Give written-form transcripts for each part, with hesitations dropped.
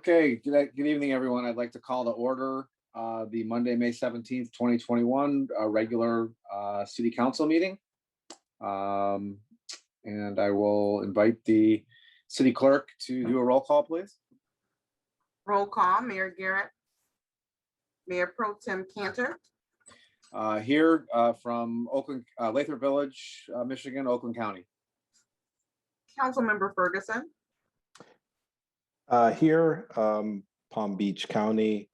Okay, good evening, everyone. I'd like to call to order the Monday, May 17th, 2021 regular city council meeting. And I will invite the city clerk to do a roll call, please. Roll call, Mayor Garrett. Mayor Pro Tem Cantor. Here from Oakland, Lathrup Village, Michigan, Oakland County. Councilmember Ferguson. Here, Palm Beach County,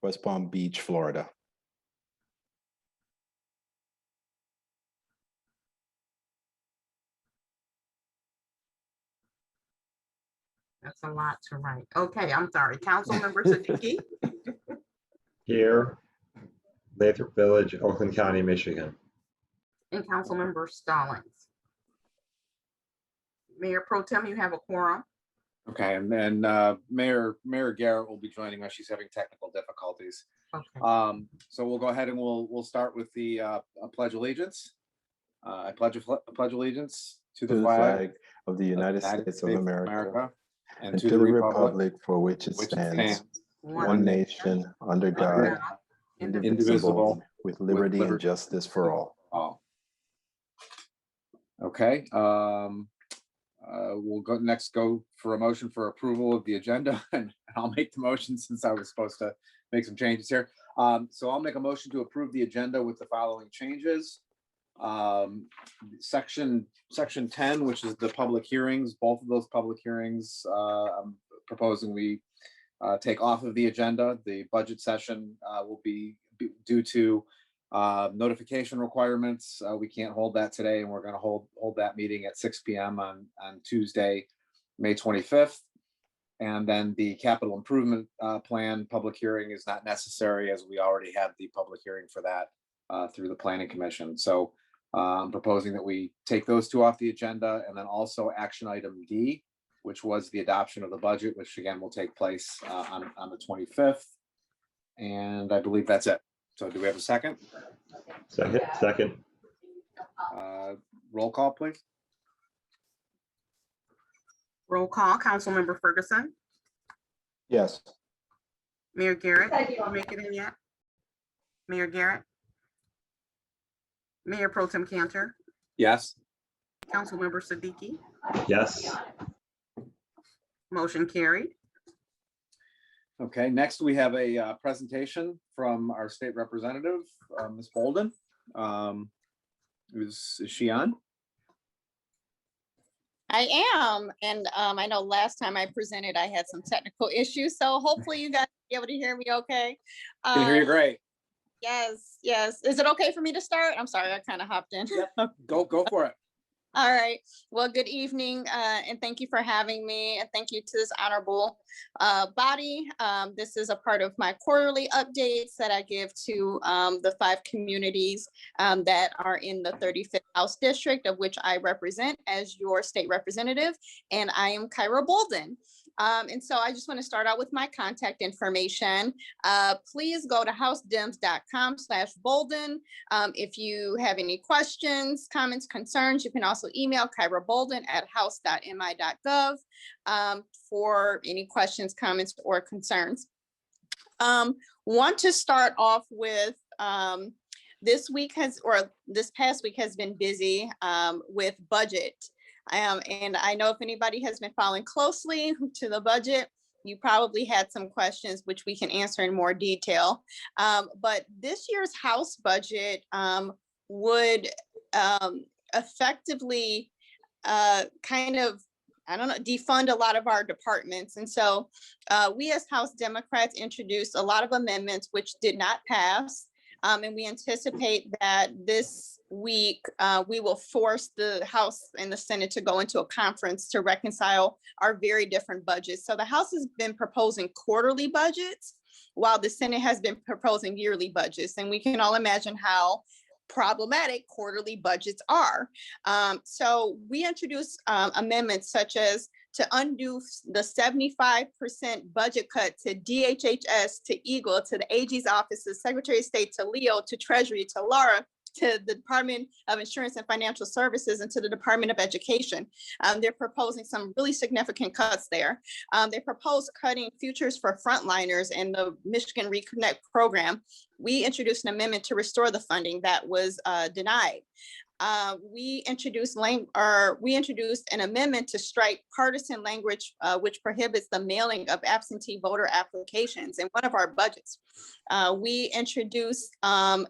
West Palm Beach, Florida. That's a lot to write. Okay, I'm sorry. Councilmember Siddiqui. Here, Lathrup Village, Oakland County, Michigan. And Councilmember Stallings. Mayor Pro Tem, you have a quorum. Okay, and then Mayor Garrett will be joining us. She's having technical difficulties. Okay. So we'll go ahead and we'll start with the Pledge of Allegiance. I pledge allegiance to the flag of the United States of America and to the republic for which it stands, one nation, under God, indivisible, with liberty and justice for all. Okay. We'll go for a motion for approval of the agenda, and I'll make the motion since I was supposed to make some changes here. So I'll make a motion to approve the agenda with the following changes. Section 10, which is the public hearings, both of those public hearings, I'm proposing we take off of the agenda. The budget session will be due to notification requirements. We can't hold that today, and we're going to hold that meeting at 6 p.m. on Tuesday, May 25th. And then the capital improvement plan public hearing is not necessary, as we already had the public hearing for that through the Planning Commission. So I'm proposing that we take those two off the agenda, and then also action item D, which was the adoption of the budget, which again will take place on the 25th. And I believe that's it. So do we have a second? Second. Roll call, please. Roll call, Councilmember Ferguson. Yes. Mayor Garrett, did you make it in yet? Mayor Garrett. Mayor Pro Tem Cantor. Yes. Councilmember Siddiqui. Yes. Motion carried. Okay, next we have a presentation from our state representative, Ms. Bolden. Is she on? I am, and I know last time I presented, I had some technical issues, so hopefully you guys will be able to hear me okay. Can hear you great. Yes. Is it okay for me to start? I'm sorry, I kind of hopped in. Yep. Go for it. All right. Well, good evening, and thank you for having me, and thank you to this honorable body. This is a part of my quarterly updates that I give to the 5 communities that are in the 35th House District, of which I represent as your state representative, and I am Kyra Bolden. And so I just want to start out with my contact information. Please go to housedems.com/Bolden. If you have any questions, comments, concerns, you can also email Kyra Bolden at house.mi.gov for any questions, comments, or concerns. Want to start off with this past week has been busy with budget. And I know if anybody has been following closely to the budget, you probably had some questions which we can answer in more detail. But this year's House budget would effectively defund a lot of our departments. And so we as House Democrats introduced a lot of amendments which did not pass. And we anticipate that this week we will force the House and the Senate to go into a conference to reconcile our very different budgets. So the House has been proposing quarterly budgets, while the Senate has been proposing yearly budgets. And we can all imagine how problematic quarterly budgets are. So we introduced amendments such as to undo the 75% budget cut to DHHS, to Eagle, to the AG's office, to Secretary of State, to Leo, to Treasury, to Laura, to the Department of Insurance and Financial Services and to the Department of Education. They're proposing some really significant cuts there. They propose cutting futures for frontliners in the Michigan Reconnect program. We introduced an amendment to restore the funding that was denied. We introduced an amendment to strike partisan language, which prohibits the mailing of absentee voter applications in one of our budgets. We introduced an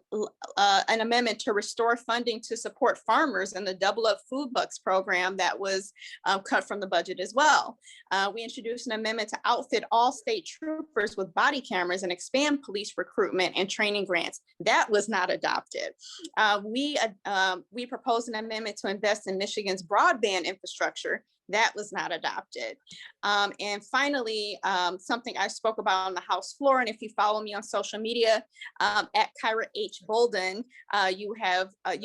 amendment to restore funding to support farmers in the Double Up Food Bucks program that was cut from the budget as well. We introduced an amendment to outfit all state troopers with body cameras and expand police recruitment and training grants. That was not adopted. We proposed an amendment to invest in Michigan's broadband infrastructure. That was not adopted. And finally, something I spoke about on the House floor, and if you follow me on social media, at Kyra H. Bolden, you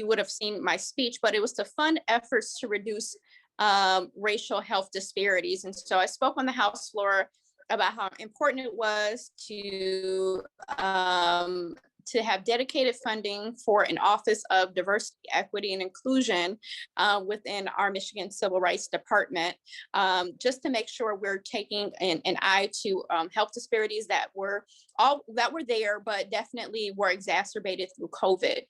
would have seen my speech, but it was to fund efforts to reduce racial health disparities. And so I spoke on the House floor about how important it was to have dedicated funding for an Office of Diversity, Equity, and Inclusion within our Michigan Civil Rights Department, just to make sure we're taking an eye to health disparities that were there, but definitely were exacerbated through COVID.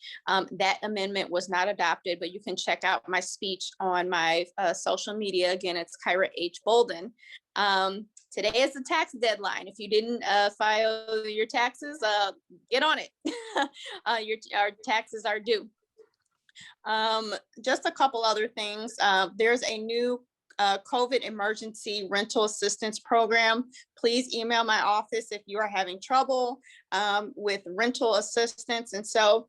That amendment was not adopted, but you can check out my speech on my social media. Again, it's Kyra H. Bolden. Today is the tax deadline. If you didn't file your taxes, get on it. Our taxes are due. Just a couple other things. There's a new COVID emergency rental assistance program. Please email my office if you are having trouble with rental assistance. And so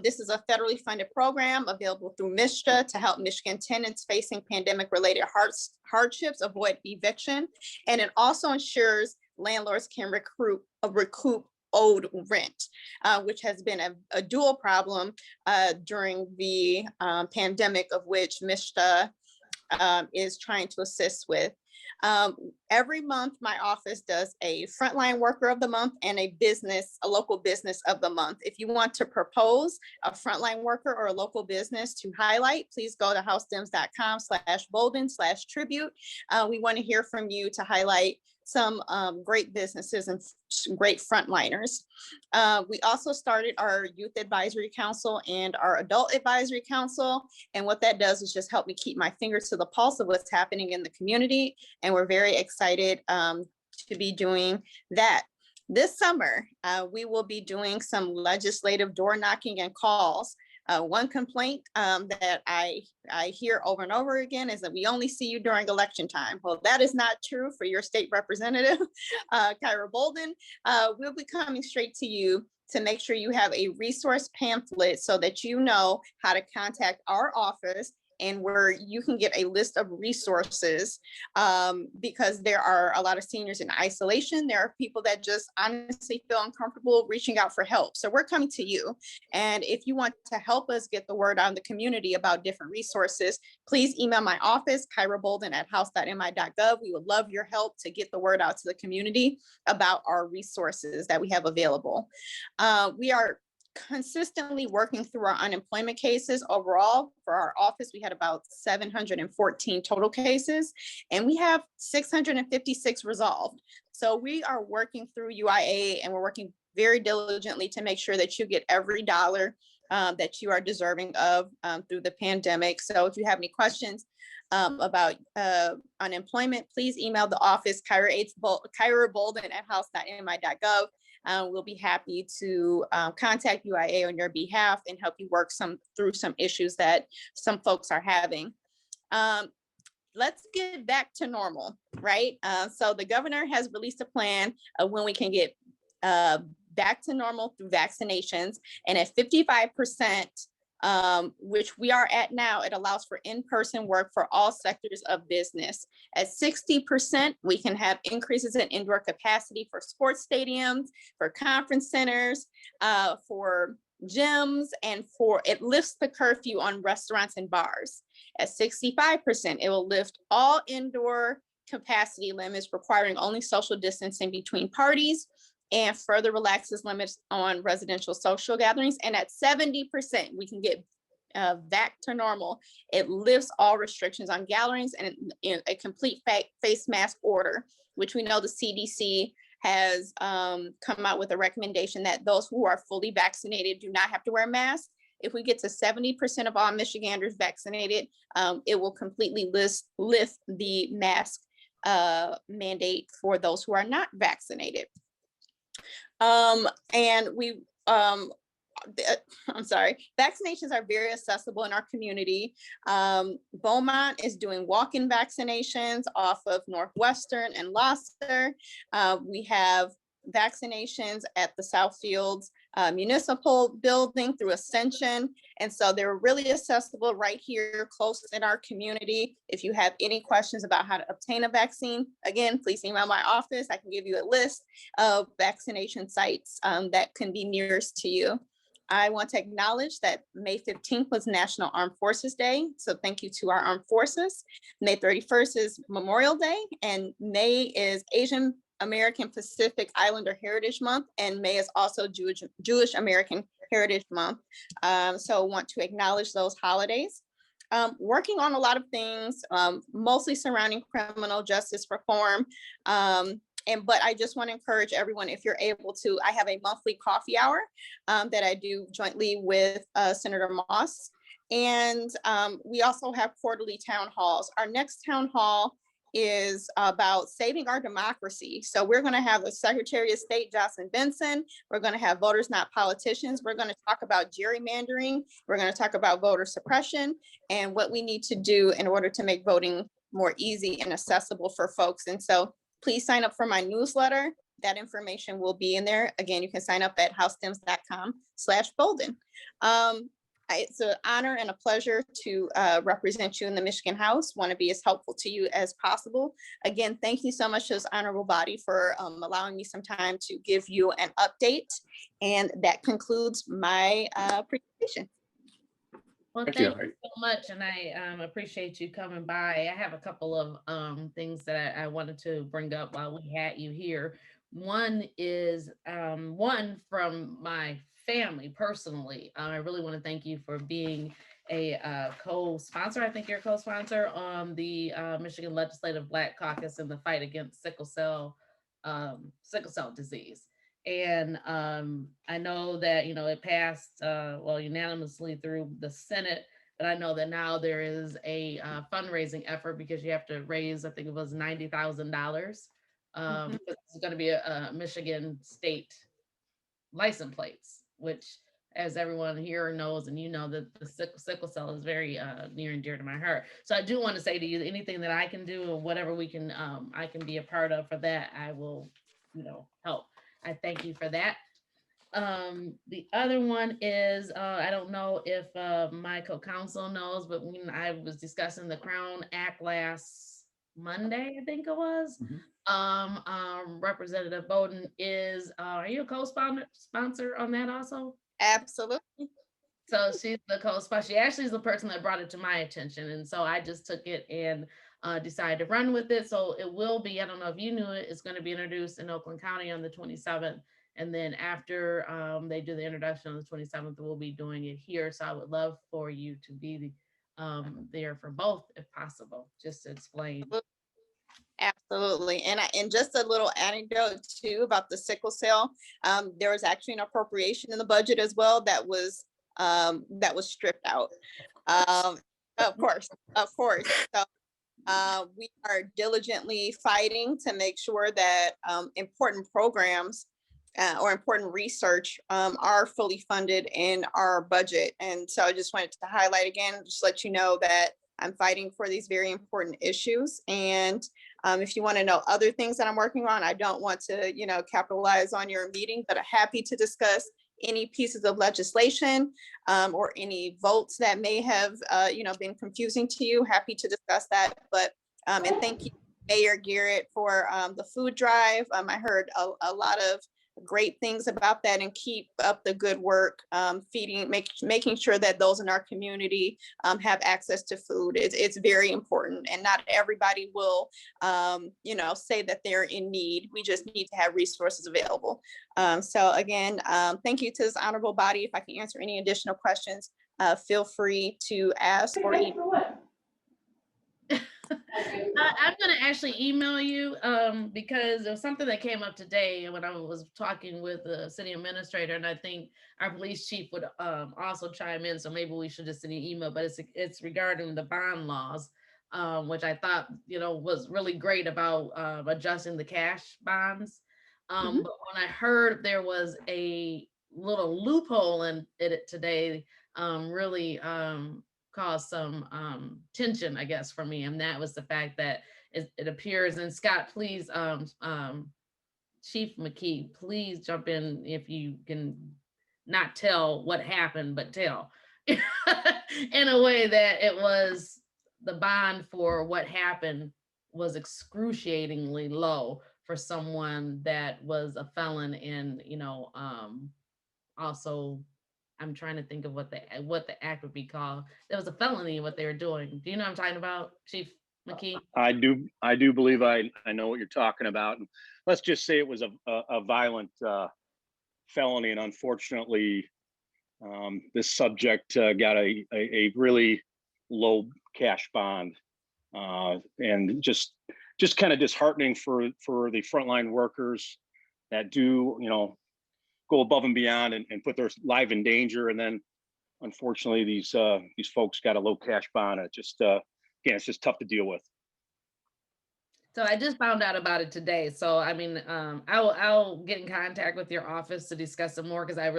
this is a federally funded program available through MISHA to help Michigan tenants facing pandemic-related hardships avoid eviction. And it also ensures landlords can recoup owed rent, which has been a dual problem during the pandemic, of which MISHA is trying to assist with. Every month, my office does a frontline worker of the month and a local business of the month. If you want to propose a frontline worker or a local business to highlight, please go to housedems.com/Bolden/tribute. We want to hear from you to highlight some great businesses and great frontliners. We also started our Youth Advisory Council and our Adult Advisory Council. And what that does is just help me keep my fingers to the pulse of what's happening in the community. And we're very excited to be doing that. This summer, we will be doing some legislative door knocking and calls. One complaint that I hear over and over again is that we only see you during election time. Well, that is not true for your state representative, Kyra Bolden. We'll be coming straight to you to make sure you have a resource pamphlet so that you know how to contact our office and where you can get a list of resources, because there are a lot of seniors in isolation. There are people that just honestly feel uncomfortable reaching out for help. So we're coming to you. And if you want to help us get the word out in the community about different resources, please email my office, kyrabolden@house.mi.gov. We would love your help to get the word out to the community about our resources that we have available. We are consistently working through our unemployment cases. Overall, for our office, we had about 714 total cases, and we have 656 resolved. So we are working through UIA, and we're working very diligently to make sure that you get every dollar that you are deserving of through the pandemic. So if you have any questions about unemployment, please email the office, kyrabolden@house.mi.gov. We'll be happy to contact UIA on your behalf and help you work through some issues that some folks are having. Let's get back to normal, right? So the governor has released a plan of when we can get back to normal through vaccinations. And at 55%, which we are at now, it allows for in-person work for all sectors of business. At 60%, we can have increases in indoor capacity for sports stadiums, for conference centers, for gyms, and it lifts the curfew on restaurants and bars. At 65%, it will lift all indoor capacity limits, requiring only social distancing between parties. and further relaxes limits on residential social gatherings. And at 70%, we can get back to normal. It lifts all restrictions on gatherings and in a complete face mask order, which we know the CDC has come out with a recommendation that those who are fully vaccinated do not have to wear masks. If we get to 70% of all Michiganders vaccinated, it will completely lift the mask mandate for those who are not vaccinated. And we, I'm sorry, vaccinations are very accessible in our community. Beaumont is doing walk-in vaccinations off of Northwestern and Gloucester. We have vaccinations at the Southfields Municipal Building through Ascension. And so they're really accessible right here close in our community. If you have any questions about how to obtain a vaccine, again, please email my office. I can give you a list of vaccination sites that can be nearest to you. I want to acknowledge that May 15th was National Armed Forces Day. So thank you to our armed forces. May 31st is Memorial Day, and May is Asian American Pacific Islander Heritage Month, and May is also Jewish American Heritage Month. So want to acknowledge those holidays. Working on a lot of things, mostly surrounding criminal justice reform. But I just want to encourage everyone, if you're able to, I have a monthly coffee hour that I do jointly with Senator Moss. And we also have quarterly town halls. Our next town hall is about saving our democracy. So we're going to have the Secretary of State, Jocelyn Benson. We're going to have Voters Not Politicians. We're going to talk about gerrymandering. We're going to talk about voter suppression and what we need to do in order to make voting more easy and accessible for folks. And so please sign up for my newsletter. That information will be in there. Again, you can sign up at housedems.com/Bolden. It's an honor and a pleasure to represent you in the Michigan House. Want to be as helpful to you as possible. Again, thank you so much to this honorable body for allowing me some time to give you an update. And that concludes my presentation. Well, thank you so much, and I appreciate you coming by. I have a couple of things that I wanted to bring up while we had you here. One is one from my family personally. I really want to thank you for being a co-sponsor. I think you're a co-sponsor on the Michigan Legislative Black Caucus in the fight against sickle cell disease. And I know that, it passed, unanimously through the Senate, but I know that now there is a fundraising effort because you have to raise, I think it was $90,000. It's going to be a Michigan state license plates, which, as everyone here knows, and that the sickle cell is very near and dear to my heart. So I do want to say to you, anything that I can do or whatever we can, I can be a part of for that, I will, help. I thank you for that. The other one is, I don't know if my co-counsel knows, but when I was discussing the Crown Act last Monday, I think it was, Representative Bowden is, are you a co-sponsor on that also? Absolutely. So she's the co-sponsor. She actually is the person that brought it to my attention. And so I just took it and decided to run with it. So it will be, I don't know if you knew it, it's going to be introduced in Oakland County on the 27th. And then after they do the introduction on the 27th, we'll be doing it here. So I would love for you to be there for both if possible, just to explain. Absolutely. And just a little anecdote too about the sickle cell. There was actually an appropriation in the budget as well that was stripped out. Of course. So we are diligently fighting to make sure that important programs or important research are fully funded in our budget. And so I just wanted to highlight again, just let you know that I'm fighting for these very important issues. And if you want to know other things that I'm working on, I don't want to, capitalize on your meeting, but I'm happy to discuss any pieces of legislation or any votes that may have, been confusing to you. Happy to discuss that. But and thank you, Mayor Garrett, for the food drive. I heard a lot of great things about that and keep up the good work, making sure that those in our community have access to food. It's very important, and not everybody will, say that they're in need. We just need to have resources available. So again, thank you to this honorable body. If I can answer any additional questions, feel free to ask or email. I'm going to actually email you because there was something that came up today when I was talking with the city administrator, and I think our police chief would also chime in. So maybe we should just send an email, but it's regarding the bond laws, which I thought, was really great about adjusting the cash bonds. But when I heard there was a little loophole in it today, really caused some tension, I guess, for me. And that was the fact that it appears, and Scott, please, Chief McKee, please jump in if you can not tell what happened, but tell in a way that it was the bond for what happened was excruciatingly low for someone that was a felon and, also I'm trying to think of what the act would be called. There was a felony in what they were doing. Do you know what I'm talking about, Chief McKee? I do believe I know what you're talking about. And let's just say it was a violent felony, and unfortunately, this subject got a really low cash bond, and just kind of disheartening for the frontline workers that do go above and beyond and put their life in danger. And then unfortunately, these folks got a low cash bond. It just, again, it's just tough to deal with. So I just found out about it today. So, I mean, I'll get in contact with your office to discuss it more, because I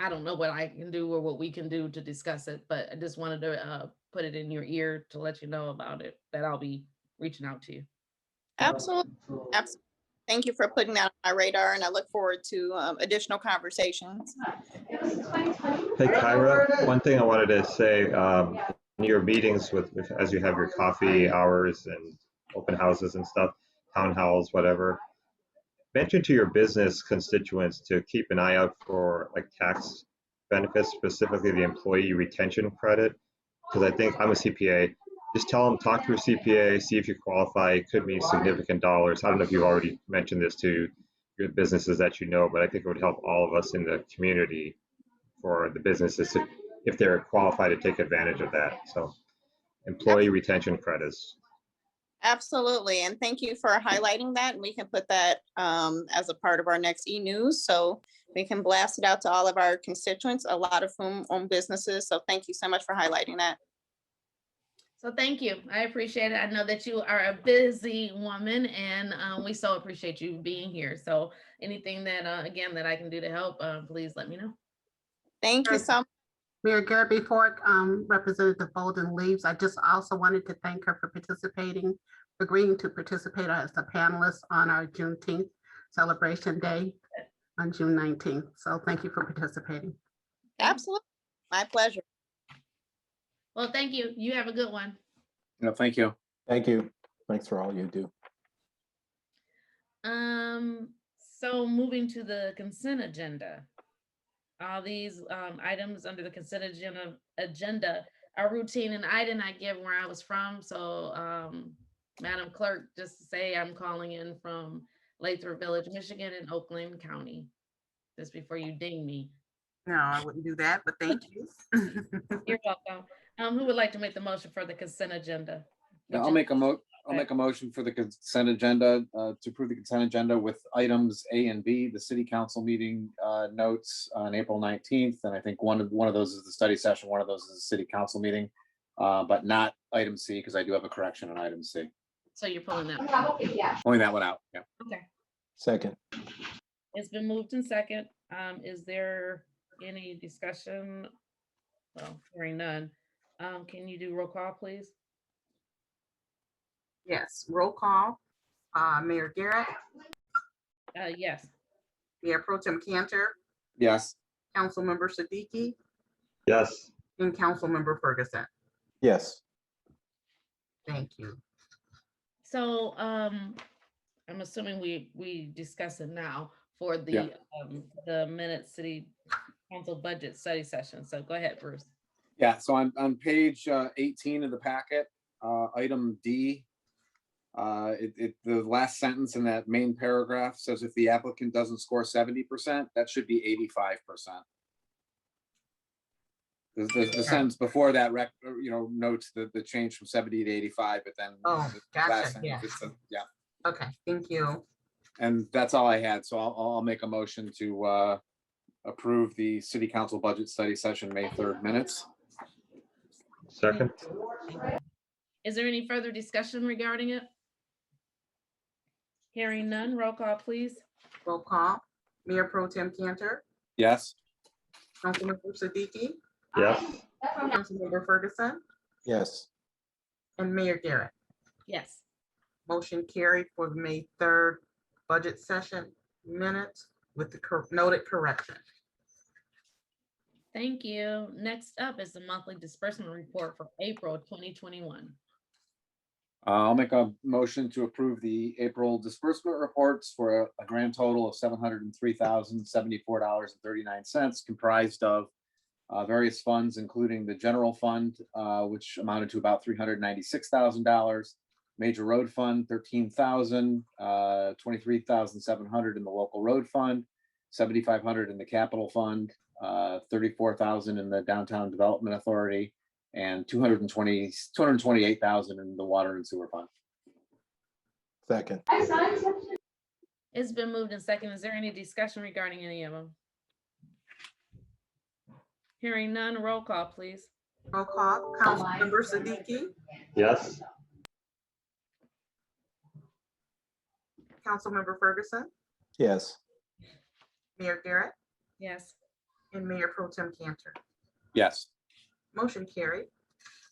don't know what I can do or what we can do to discuss it, but I just wanted to put it in your ear to let you know about it, that I'll be reaching out to you. Absolutely. Absolutely. Thank you for putting that on my radar, and I look forward to additional conversations. Hey, Kyra, one thing I wanted to say, in your meetings as you have your coffee hours and open houses and stuff, town halls, whatever, mention to your business constituents to keep an eye out for like tax benefits, specifically the employee retention credit. Because I think I'm a CPA. Just tell them, talk to a CPA, see if you qualify. It could mean significant dollars. I don't know if you already mentioned this to your businesses that you know, but I think it would help all of us in the community for the businesses if they're qualified to take advantage of that. So employee retention credits. Absolutely. And thank you for highlighting that. And we can put that as a part of our next e-news. So we can blast it out to all of our constituents, a lot of whom own businesses. So thank you so much for highlighting that. So thank you. I appreciate it. I know that you are a busy woman, and we so appreciate you being here. So anything that, again, that I can do to help, please let me know. Thank you so much. Mayor Garrett, before Representative Bolden leaves, I just also wanted to thank her for agreeing to participate as a panelist on our Juneteenth celebration day on June 19th. So thank you for participating. Absolutely. My pleasure. Well, thank you. You have a good one. Thank you. Thank you. Thanks for all you do. So moving to the consent agenda. All these items under the consent agenda are routine, and I did not give where I was from. So, Madam Clerk, just to say I'm calling in from Lathrup Village, Michigan, in Oakland County, just before you ding me. No, I wouldn't do that, but thank you. You're welcome. Who would like to make the motion for the consent agenda? Yeah, I'll make a motion for the consent agenda, to approve the consent agenda with items A and B, the city council meeting notes on April 19th. And I think one of those is the study session. One of those is the city council meeting, but not item C, because I do have a correction on item C. So you're pulling that one. Pulling that one out. Yeah. Okay. Second. It's been moved in second. Is there any discussion? Well, hearing none. Can you do roll call, please? Yes, roll call. Mayor Garrett, Yes. Mayor Pro Tem Cantor, Yes. Councilmember Siddiqui, Yes. and Councilmember Ferguson. Yes. Thank you. So I'm assuming we discuss it now. for Yeah. the minute city council budget study session. So go ahead, Bruce. Yeah, so on page 18 of the packet, item D, the last sentence in that main paragraph says if the applicant doesn't score 70%, that should be 85%. The sentence before that, notes the change from 70 to 85, but then. Oh, the gotcha, last sentence, yeah. Yeah, Okay, thank you. and that's all I had. So I'll make a motion to approve the city council budget study session, May 3rd minutes. Second. Is there any further discussion regarding it? Hearing none, roll call, please. Roll call. Mayor Pro Tem Cantor, Yes. Councilmember Siddiqui, Yes. Councilmember Ferguson, Yes. and Mayor Garrett. Yes. Motion carried for the May 3rd budget session minutes with the noted correction. Thank you. Next up is the monthly disbursement report for April 2021. I'll make a motion to approve the April disbursement reports for a grand total of $703,074.39, comprised of various funds, including the general fund, which amounted to about $396,000, major road fund, $13,000, $23,700 in the local road fund, $7,500 in the capital fund, $34,000 in the downtown development authority, and $228,000 in the water and sewer fund. Second. It's been moved and second. Is there any discussion regarding any of them? Hearing none, roll call, please. Roll call. Councilmember Siddiqui, Yes. Councilmember Ferguson, Yes. Mayor Garrett, Yes. and Mayor Pro Tem Cantor. Yes. Motion carried.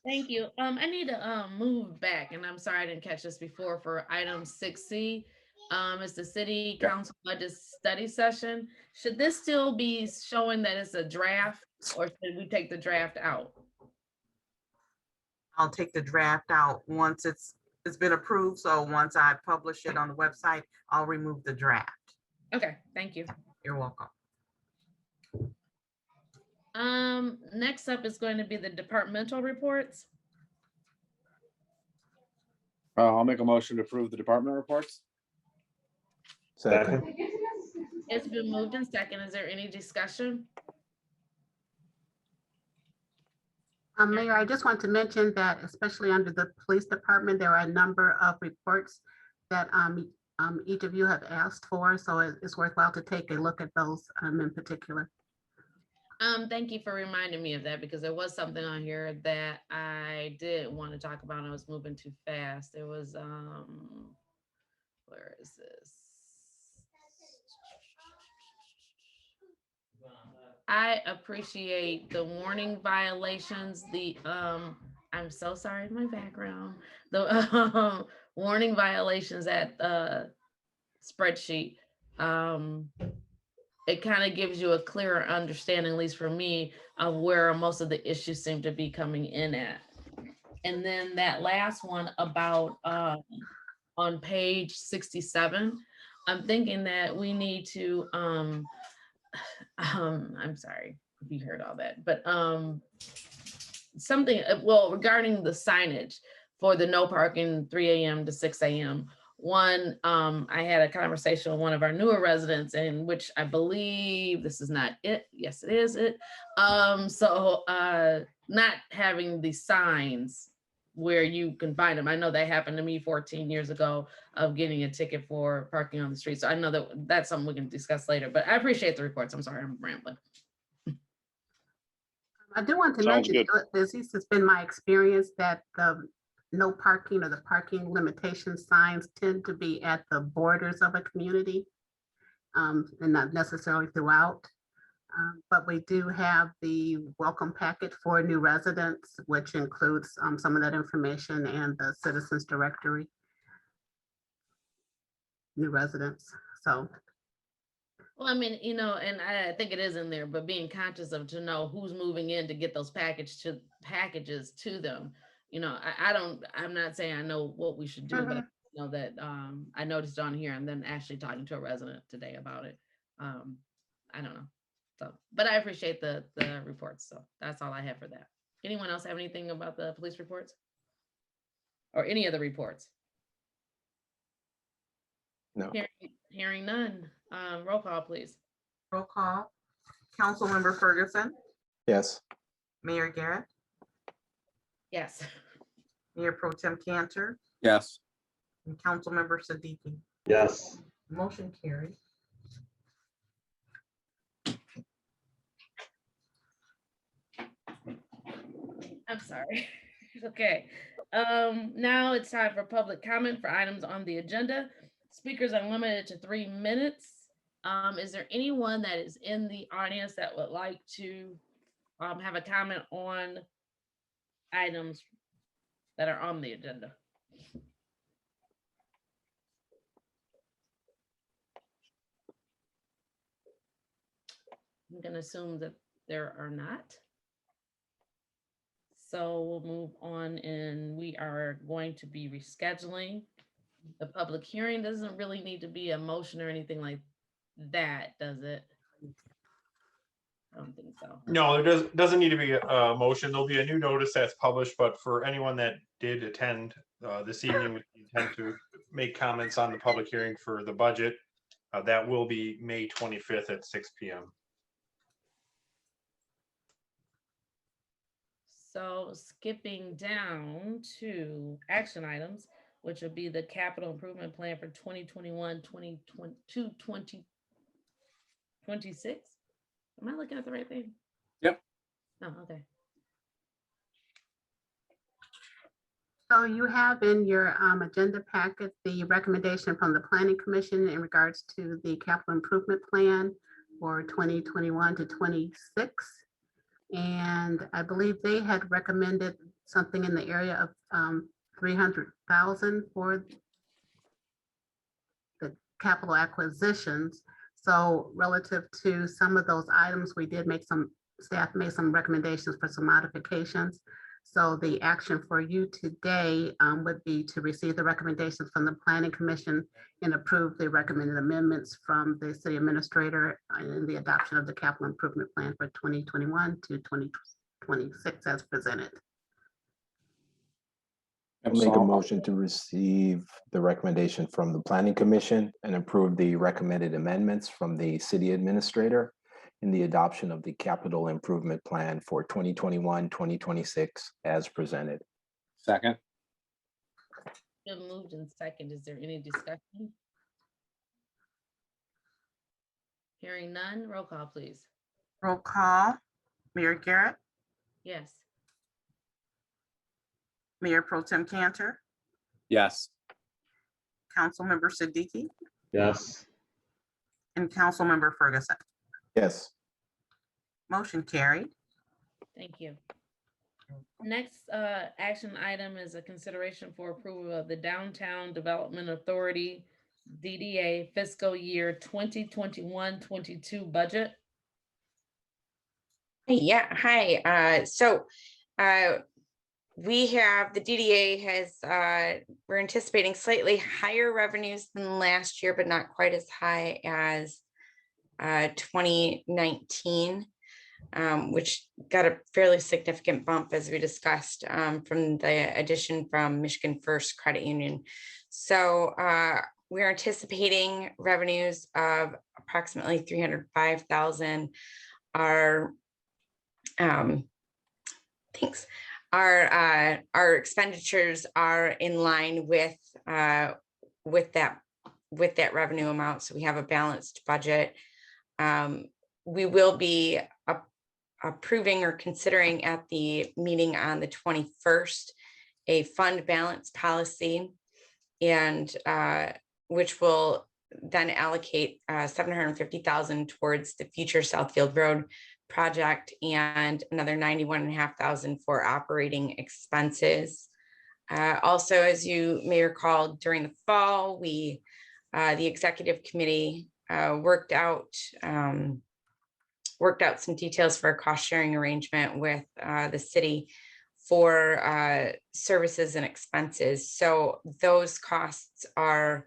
Thank you. I need to move back, and I'm sorry I didn't catch this before for item 6C. It's the city Yeah. council budget study session. Should this still be showing that it's a draft, or should we take the draft out? I'll take the draft out once it's been approved. So once I publish it on the website, I'll remove the draft. Okay, thank you. You're welcome. Next up is going to be the departmental reports. I'll make a motion to approve the department reports. Second. It's been moved and second. Is there any discussion? Mayor, I just want to mention that especially under the police department, there are a number of reports that each of you have asked for. So it's worthwhile to take a look at those in particular. Thank you for reminding me of that, because there was something on here that I did want to talk about and I was moving too fast. There was, where is this? I appreciate the warning violations, I'm so sorry, my background, the warning violations at the spreadsheet. It kind of gives you a clearer understanding, at least for me, of where most of the issues seem to be coming in at. And then that last one about on page 67, I'm thinking that we need to, I'm sorry if you heard all that, but something, well, regarding the signage for the no parking 3 a.m. to 6 a.m. One, I had a conversation with one of our newer residents, in which I believe this is not it. Yes, it is it. So not having the signs where you can find them. I know that happened to me 14 years ago of getting a ticket for parking on the street. So I know that that's something we can discuss later, but I appreciate the reports. I'm sorry, I'm rambling. I do want to Sounds mention, good. this has been my experience that the no parking or the parking limitation signs tend to be at the borders of a community and not necessarily throughout. But we do have the welcome packet for new residents, which includes some of that information and the citizens directory. New residents, so. Well, I mean, you know, and I think it is in there, but being conscious of to know who's moving in to get those packages to them. You know, I'm not saying I know what we should do, but I know that I noticed on here and then actually talking to a resident today about it. I don't know. So, but I appreciate the reports. So that's all I have for that. Anyone else have anything about the police reports? Or any of the reports? No. Hearing none. Roll call, please. Roll call. Councilmember Ferguson, Yes. Mayor Garrett, Yes. Mayor Pro Tem Cantor, Yes. and Councilmember Siddiqui. Yes. Motion carried. I'm sorry. Okay. Now it's time for public comment for items on the agenda. Speakers are limited to 3 minutes. Is there anyone that is in the audience that would like to have a comment on items that are on the agenda? I'm going to assume that there are not. So we'll move on, and we are going to be rescheduling. The public hearing doesn't really need to be a motion or anything like that, does it? I don't think so. No, doesn't need to be a motion. There'll be a new notice that's published, but for anyone that did attend this evening with the intent to make comments on the public hearing for the budget, that will be May 25th at 6 p.m. So skipping down to action items, which would be the capital improvement plan for 2021, 2022, 2026. Am I looking at the right thing? Yep. Oh, okay. So you have in your agenda packet the recommendation from the Planning Commission in regards to the capital improvement plan for 2021 to 26. And I believe they had recommended something in the area of 300,000 for the capital acquisitions. So relative to some of those items, we did make staff made some recommendations for some modifications. So the action for you today would be to receive the recommendations from the Planning Commission and approve the recommended amendments from the city administrator in the adoption of the capital improvement plan for 2021 to 2026 as presented. I'll make a motion to receive the recommendation from the Planning Commission and approve the recommended amendments from the city administrator in the adoption of the capital improvement plan for 2021-2026 as presented. Second. Been moved in second. Is there any discussion? Hearing none, roll call, please. Roll call. Mayor Garrett, Yes. Mayor Pro Tem Cantor, Yes. Councilmember Siddiqui, Yes. and Councilmember Ferguson. Yes. Motion carried. Thank you. Next action item is a consideration for approval of the Downtown Development Authority DDA fiscal year 2021-22 budget. Yeah, hi. We have, the DDA has, we're anticipating slightly higher revenues than last year, but not quite as high as 2019, which got a fairly significant bump, as we discussed, from the addition from Michigan First Credit Union. So we're anticipating revenues of approximately 305,000. Our expenditures are in line with that revenue amount. So we have a balanced budget. We will be approving or considering at the meeting on the 21st a fund balance policy, and which will then allocate $750,000 towards the future Southfield Road project and another $91,500 for operating expenses. Also, as you may recall, during the fall, the executive committee worked out some details for a cost sharing arrangement with the city for services and expenses. So those costs are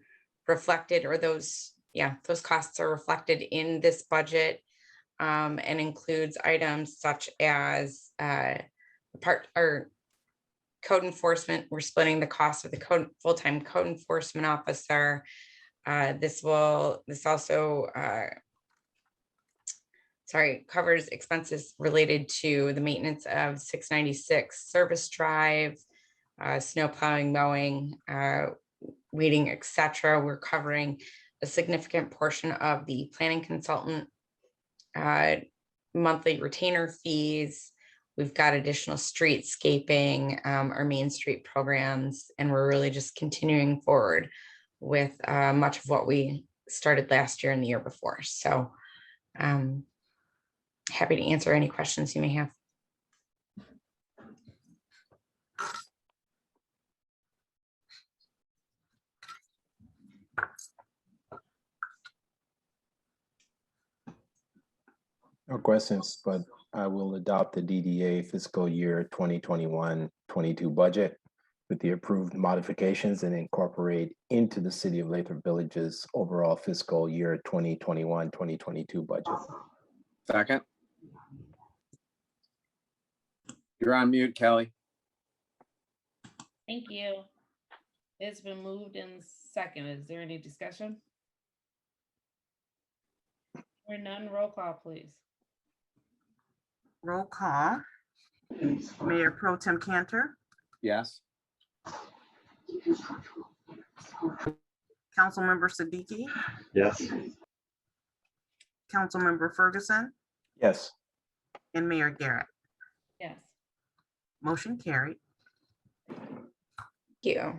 reflected, or those yeah, those costs are reflected in this budget, and includes items such as code enforcement. We're splitting the cost of the full-time code enforcement officer. This also covers expenses related to the maintenance of 696 service drive, snow plowing, mowing, weeding, etc. We're covering a significant portion of the planning consultant monthly retainer fees. We've got additional streetscaping, our Main Street programs, and we're really just continuing forward with much of what we started last year and the year before. So happy to answer any questions you may have. No questions, but I will adopt the DDA fiscal year 2021-22 budget with the approved modifications and incorporate into the City of Lathrop Village's overall fiscal year 2021-2022 budget. Second. You're on mute, Kelly. Thank you. It's been moved and seconded. Is there any discussion? Hearing none, roll call, please. Roll call. Mayor Pro Tem Cantor, Yes. Councilmember Siddiqui, Yes. Councilmember Ferguson, Yes. and Mayor Garrett. Yes. Motion carried. Thank you.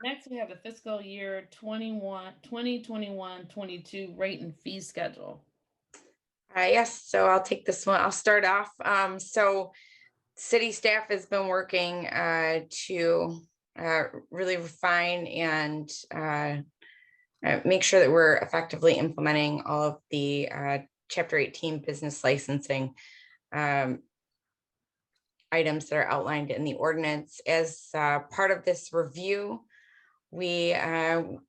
Next, we have the fiscal year 2021-22 rate and fee schedule. Yes, so I'll take this one. I'll start off. So city staff has been working to really refine and make sure that we're effectively implementing all of the Chapter 18 business licensing items that are outlined in the ordinance. As part of this review, we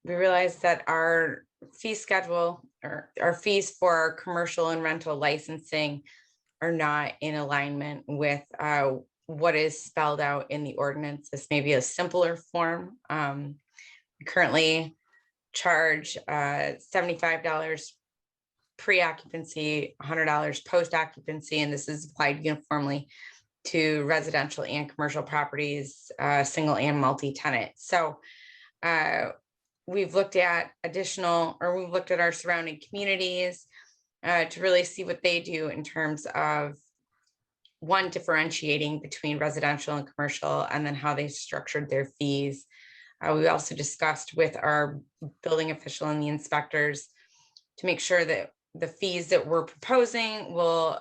realized that our fee schedule, or our fees for our commercial and rental licensing, are not in alignment with what is spelled out in the ordinance. This may be a simpler form. We currently charge $75 pre-occupancy, $100 post-occupancy, and this is applied uniformly to residential and commercial properties, single and multi-tenant. So we've looked at we've looked at our surrounding communities to really see what they do in terms of, one, differentiating between residential and commercial, and then how they structured their fees. We also discussed with our building official and the inspectors to make sure that the fees that we're proposing will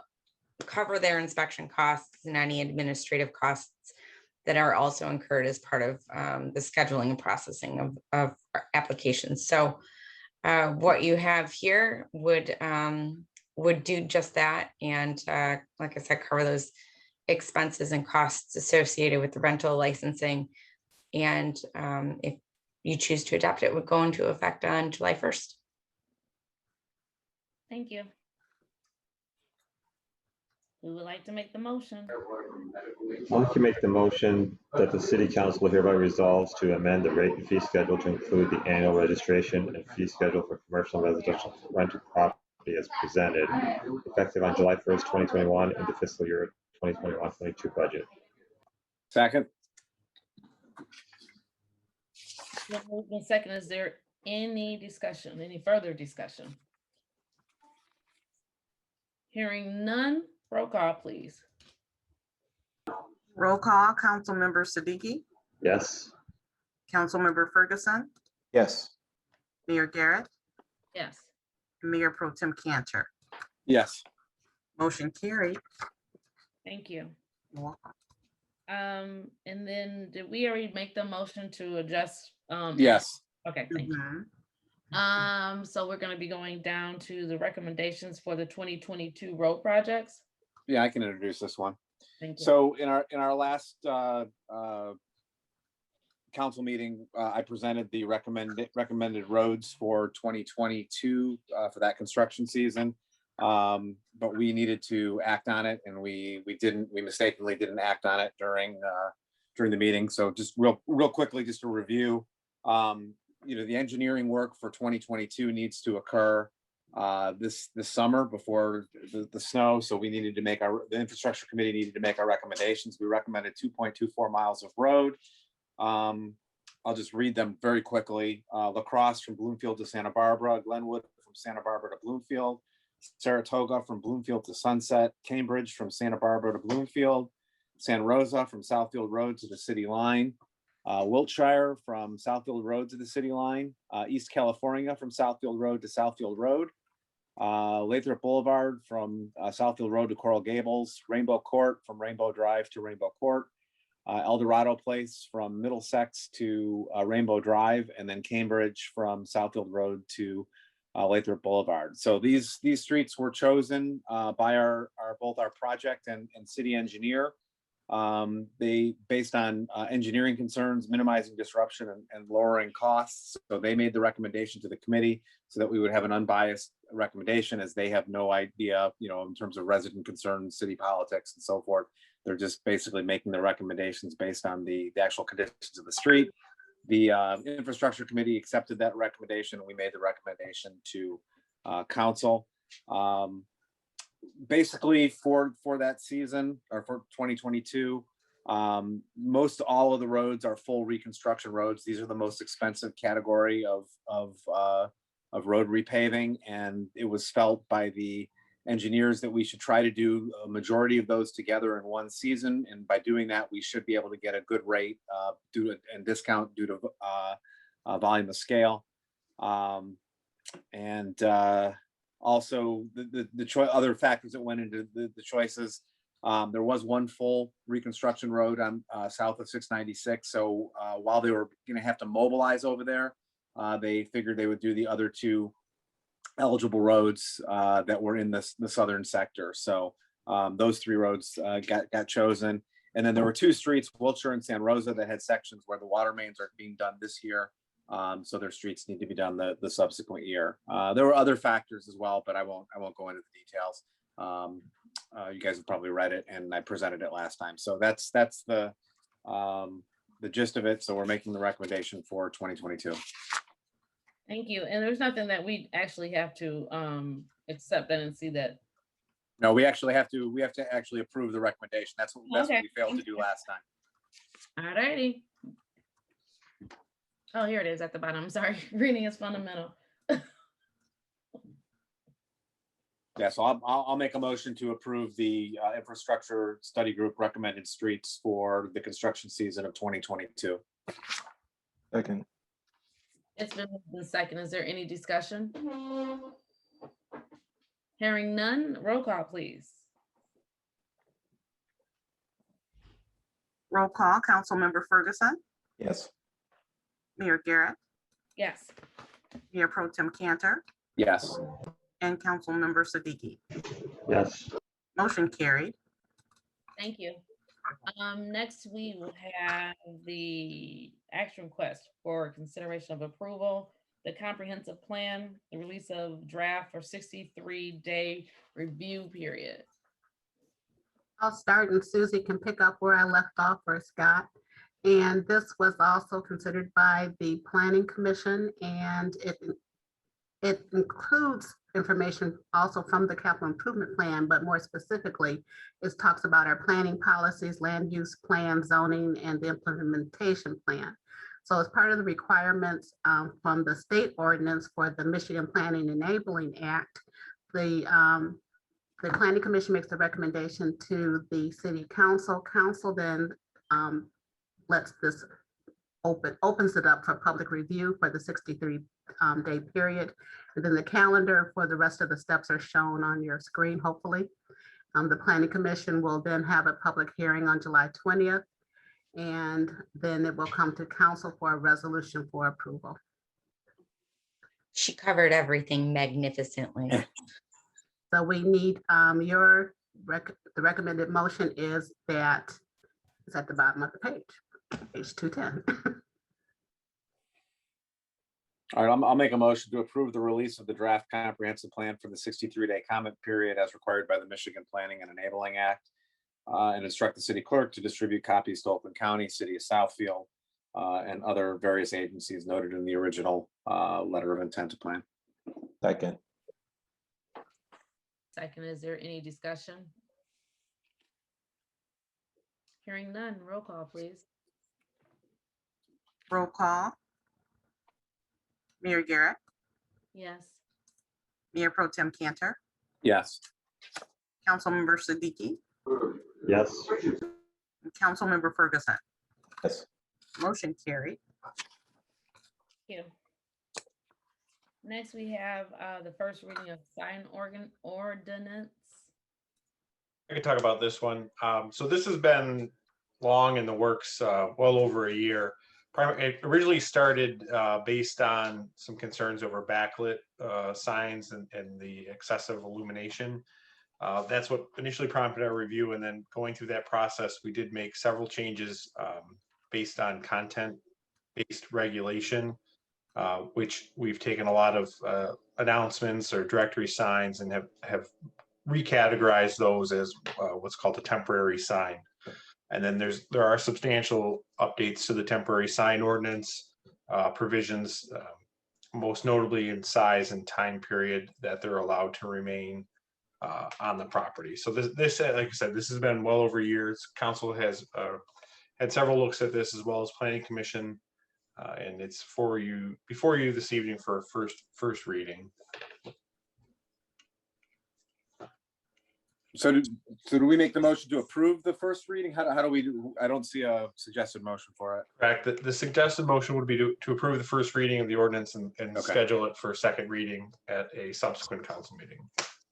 cover their inspection costs and any administrative costs that are also incurred as part of the scheduling and processing of applications. So what you have here would do just that. And like I said, cover those expenses and costs associated with the rental licensing. And if you choose to adopt it, it would go into effect on July 1st. Thank you. Who would like to make the motion? I'd like to make the motion that the city council hereby resolves to amend the rate and fee schedule to include the annual registration and fee schedule for commercial and residential rental property as presented, effective on July 1st, 2021, and the fiscal year 2021-22 budget. Second. Moved and second. Is there any discussion, any further discussion? Hearing none, roll call, please. Roll call. Councilmember Siddiqui, Yes. Councilmember Ferguson, Yes. Mayor Garrett, Yes. and Mayor Pro Tem Cantor. Yes. Motion carried. Thank you. You're welcome. And then did we already make the motion to adjust? Yes. Okay, thank you. Mhm. So we're gonna be going down to the recommendations for the 2022 road projects. Yeah, I can introduce this one. Thank you. So in our last council meeting, I presented the recommended roads for 2022 for that construction season. But we needed to act on it, and we mistakenly didn't act on it during the meeting. So just real quickly, just to review, the engineering work for 2022 needs to occur this summer before the snow. So we needed to make the infrastructure committee needed to make our recommendations. We recommended 2.24 miles of road. I'll just read them very quickly. Lacrosse from Bloomfield to Santa Barbara, Glenwood from Santa Barbara to Bloomfield, Saratoga from Bloomfield to Sunset, Cambridge from Santa Barbara to Bloomfield, San Rosa from Southfield Road to the city line, Wiltshire from Southfield Road to the city line, East California from Southfield Road to Southfield Road, Lathrop Boulevard from Southfield Road to Coral Gables, Rainbow Court from Rainbow Drive to Rainbow Court, El Dorado Place from Middlesex to Rainbow Drive, and then Cambridge from Southfield Road to Lathrop Boulevard. So these streets were chosen by both our project and city engineer. They based on engineering concerns, minimizing disruption and lowering costs. So they made the recommendation to the committee so that we would have an unbiased recommendation, as they have no idea, in terms of resident concerns, city politics, and so forth. They're just basically making the recommendations based on the actual conditions of the street. The infrastructure committee accepted that recommendation, and we made the recommendation to council. Basically for that season, or for 2022, most all of the roads are full reconstruction roads. These are the most expensive category of road repaving, and it was felt by the engineers that we should try to do a majority of those together in one season, and by doing that, we should be able to get a good rate and discount due to volume of scale. Also, the other factors that went into the choices, there was one full reconstruction road on south of 696. So while they were going to have to mobilize over there, they figured they would do the other two eligible roads that were in the southern sector. So those three roads got chosen. And then there were two streets, Wiltshire and San Rosa, that had sections where the water mains are being done this year. So their streets need to be done the subsequent year. There were other factors as well, but I won't go into the details. You guys have probably read it, and I presented it last time. So that's the gist of it. So we're making the recommendation for 2022. Thank you. And there's nothing that we actually have to accept and see that. No, we have to actually approve the recommendation. That's what we failed to do last time. All righty. Oh, here it is at the bottom. Sorry, reading is fundamental. Yeah, so I'll make a motion to approve the infrastructure study group recommended streets for the construction season of 2022. Second. It's been moved in second. Is there any discussion? Hearing none, roll call, please. Roll call, Councilmember Ferguson, Yes. Mayor Garrett, Yes. Mayor Pro Tem Cantor, Yes. and Councilmember Siddiqui. Yes. Motion carried. Thank you. Next, we will have the action request for consideration of approval, the comprehensive plan, the release of draft for 63-day review period. I'll start, and Susie can pick up where I left off for Scott. And this was also considered by the Planning Commission, and it includes information also from the capital improvement plan, but more specifically, it talks about our planning policies, land use plan, zoning, and the implementation plan. So as part of the requirements from the state ordinance for the Michigan Planning Enabling Act, the Planning Commission makes the recommendation to the City Council. Council then opens it up for public review for the 63-day period. And then the calendar for the rest of the steps are shown on your screen, hopefully. The Planning Commission will then have a public hearing on July 20th, and then it will come to council for a resolution for approval. She covered everything magnificently. So we need the recommended motion is that it's at the bottom of the page 210. All right, I'll make a motion to approve the release of the draft comprehensive plan for the 63-day comment period as required by the Michigan Planning and Enabling Act, and instruct the city clerk to distribute copies to Oakland County, City of Southfield, and other various agencies noted in the original letter of intent to plan. Second. Second, is there any discussion? Hearing none, roll call, please. Roll call. Mayor Garrett, Yes. Mayor Pro Tem Cantor, Yes. Councilmember Siddiqui, Yes. and Councilmember Ferguson. Yes. Motion carried. Thank you. Next, we have the first reading of sign ordinance. I can talk about this one. So this has been long in the works, well over a year. It originally started based on some concerns over backlit signs and the excessive illumination. That's what initially prompted our review, and then going through that process, we did make several changes based on content-based regulation, which we've taken a lot of announcements or directory signs and have recategorized those as what's called a temporary sign. And then there are substantial updates to the temporary sign ordinance provisions, most notably in size and time period that they're allowed to remain on the property. So this, like I said, this has been well over years. Council has had several looks at this, as well as Planning Commission, and it's before you this evening for first reading. So do we make the motion to approve the first reading? How do we do? I don't see a suggested motion for it. Correct. The suggested motion would be to approve the first reading of the ordinance and Okay. schedule it for second reading at a subsequent council meeting.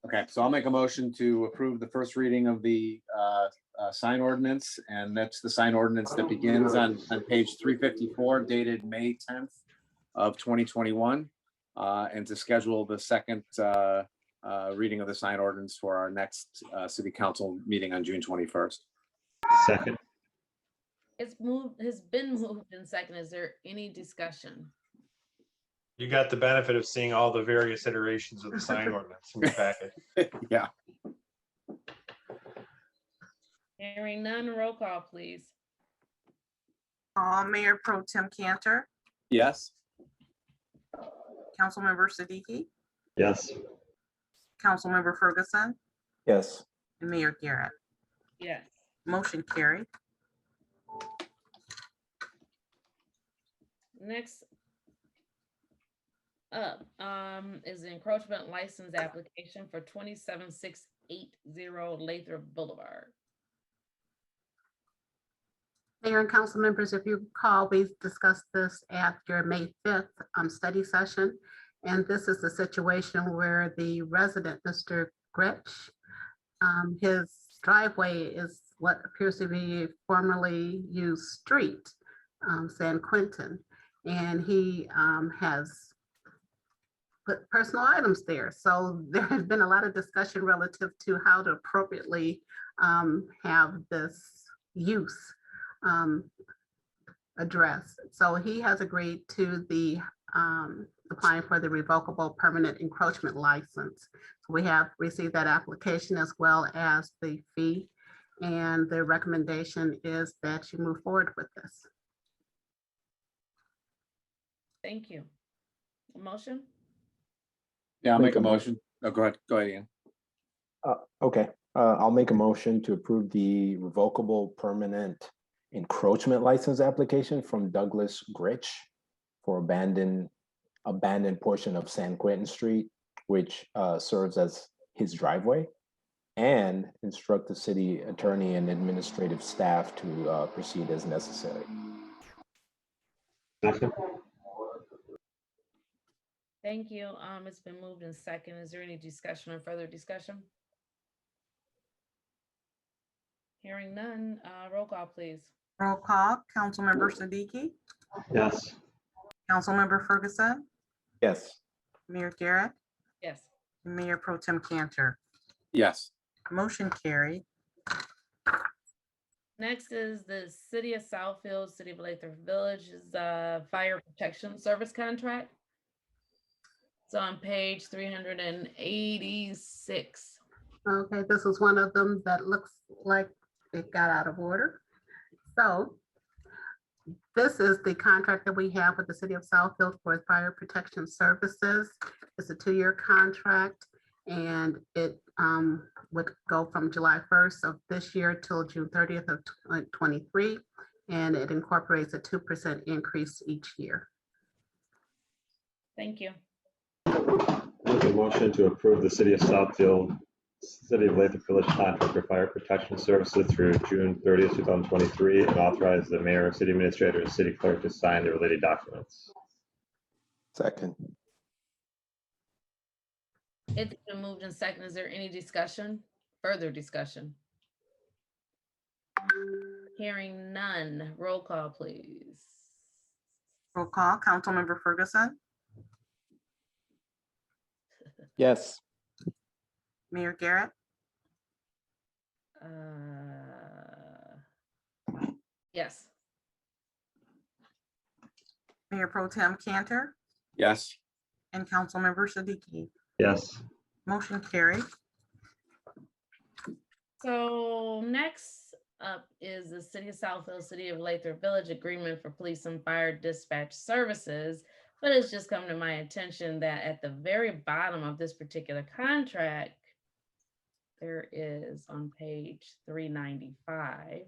Okay, so I'll make a motion to approve the first reading of the sign ordinance, and that's the sign ordinance that begins on page 354, dated May 10th of 2021, and to schedule the second reading of the sign ordinance for our next city council meeting on June 21st. Second. It's been moved and second. Is there any discussion? You got the benefit of seeing all the various iterations of the sign ordinance in your packet. Yeah. Hearing none, roll call, please. Mayor Pro Tem Cantor, Yes. Councilmember Siddiqui, Yes. Councilmember Ferguson, Yes. and Mayor Garrett. Yes. Motion carried. Next up is the encroachment license application for 27680 Lathrup Boulevard. Mayor and council members, if you recall, we discussed this at your May 5th study session. And this is the situation where the resident, Mr. Gretsch, his driveway is what appears to be a formerly used street, San Quentin. And he has put personal items there. So there has been a lot of discussion relative to how to appropriately have this use addressed. So he has agreed to the applying for the revocable permanent encroachment license. So we have received that application as well as the fee. And the recommendation is that you move forward with this. Thank you. A motion? Yeah, I'll make a motion. Oh, go ahead, Ian. Okay, I'll make a motion to approve the revocable permanent encroachment license application from Douglas Gritch for abandoned portion of San Quentin Street, which serves as his driveway, and instruct the city attorney and administrative staff to proceed as necessary. Second. Thank you. It's been moved in second. Is there any discussion or further discussion? Hearing none, roll call, please. Roll call. Councilmember Siddiqui, Yes. Councilmember Ferguson, Yes. Mayor Garrett, Yes. and Mayor Pro Tem Cantor. Yes. Motion carried. Next is the City of Southfield, City of Lathrup Village's fire protection service contract. It's on page 386. Okay, this is one of them that looks like it got out of order. So this is the contract that we have with the city of Southfield for fire protection services. It's a 2-year contract, and it would go from July 1st of this year till June 30th of 2023, and it incorporates a 2% increase each year. Thank you. Make a motion to approve the City of Southfield, City of Lathrup Village contract for fire protection services through June 30th, 2023, and authorize the mayor, city administrator, and city clerk to sign the related documents. Second. It's been moved in second. Is there any discussion? Further discussion? Hearing none. Roll call, please. Roll call, Councilmember Ferguson, Yes. Mayor Garrett, Yes. Mayor Pro Tem Cantor, Yes. and Councilmember Siddiqui. Yes. Motion carried. So next up is the City of Southfield, City of Lathrup Village Agreement for Police and Fire Dispatch Services. But it's just come to my attention that at the very bottom of this particular contract, there is on page 395.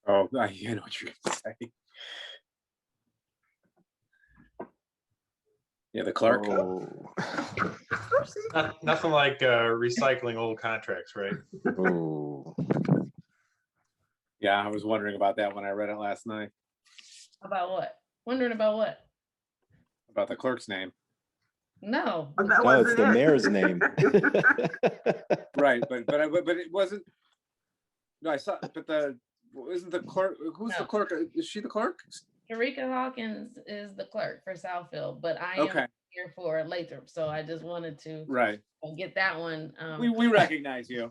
Oh, I know what you're gonna say. Yeah, the clerk. Oh. Nothing like recycling old contracts, right? Oh. Yeah, I was wondering about that when I read it last night, About what? Wondering about what? about the clerk's name. No. That No, it's wasn't the it. mayor's name. Right, but it wasn't. No, I saw, but isn't the clerk, who's the No. clerk? Is she the clerk? Sharika Hawkins is the clerk for Southfield, but I am Okay, here for Lathrop, so I just wanted to right. get that one. We recognize you.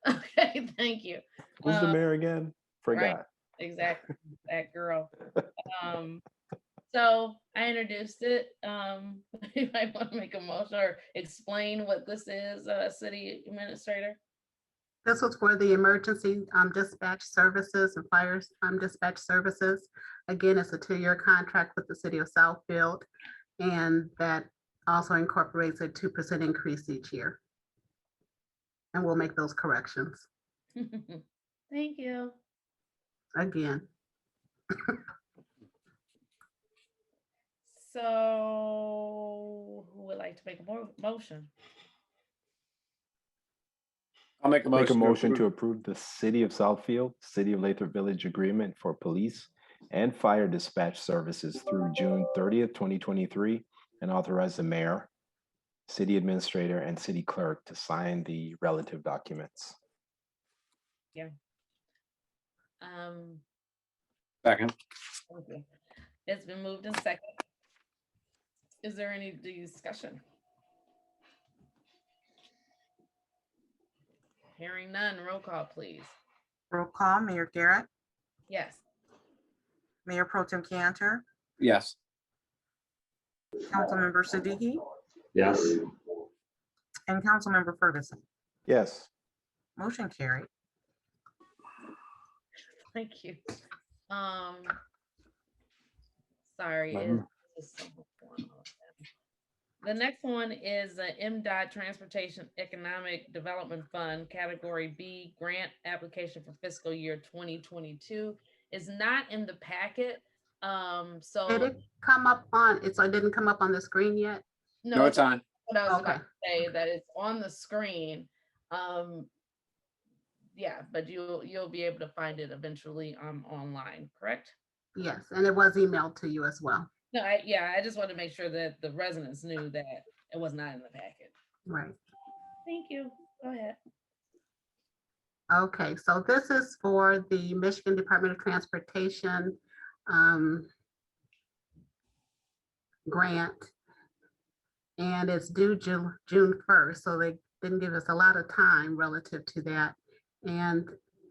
Okay, thank you. Who's the mayor again? Forgot. Exactly, that girl. So I introduced it. You might want to make a motion or explain what this is, city administrator. This was for the emergency dispatch services and fire dispatch services. Again, it's a 2-year contract with the city of Southfield, and that also incorporates a 2% increase each year. And we'll make those corrections Thank you. again. So who would like to make a motion? I'll make a Make a motion. motion to approve the City of Southfield, City of Lathrup Village Agreement for Police and Fire Dispatch Services through June 30th, 2023, and authorize the mayor, city administrator, and city clerk to sign the relative documents. Second. Okay. It's been moved in second. Is there any discussion? Hearing none, roll call, please. Roll call, Mayor Garrett, Yes. Mayor Pro Tem Cantor, Yes. Councilmember Siddiqui, Yes. and Councilmember Ferguson. Yes. Motion carried. Thank you. Sorry. The next one is the MDOT Transportation Economic Development Fund, Category B, grant application for fiscal year 2022. Is not in the packet. So Did it come up on, it didn't come up on the screen yet? No, it's on. what I was Okay. about to say, that it's on the screen. Yeah, but you'll be able to find it eventually online, correct? Yes, and it was emailed to you as well. No, I just want to make sure that the residents knew that it was not in the packet. Right. Thank you. Go ahead. Okay, so this is for the Michigan Department of Transportation grant. And it's due June 1st, so they didn't give us a lot of time relative to that. And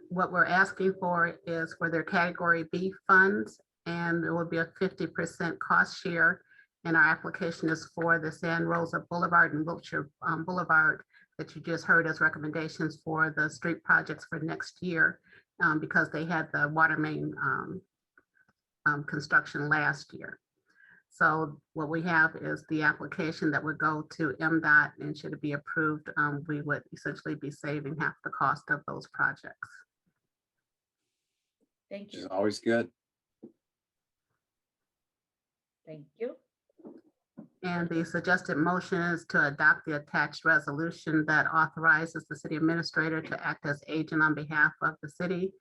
what we're asking for is for their category B funds, and it will be a 50% cost share. And our application is for the San Rosa Boulevard and Wilshire Boulevard that you just heard as recommendations for the street projects for next year, because they had the water main construction last year. So what we have is the application that would go to MDOT, and should it be approved, we would essentially be saving half the cost of those projects. Thank Which is you. always good. Thank you. And the suggested motion is to adopt the attached resolution that authorizes the city administrator to act as agent on behalf of the city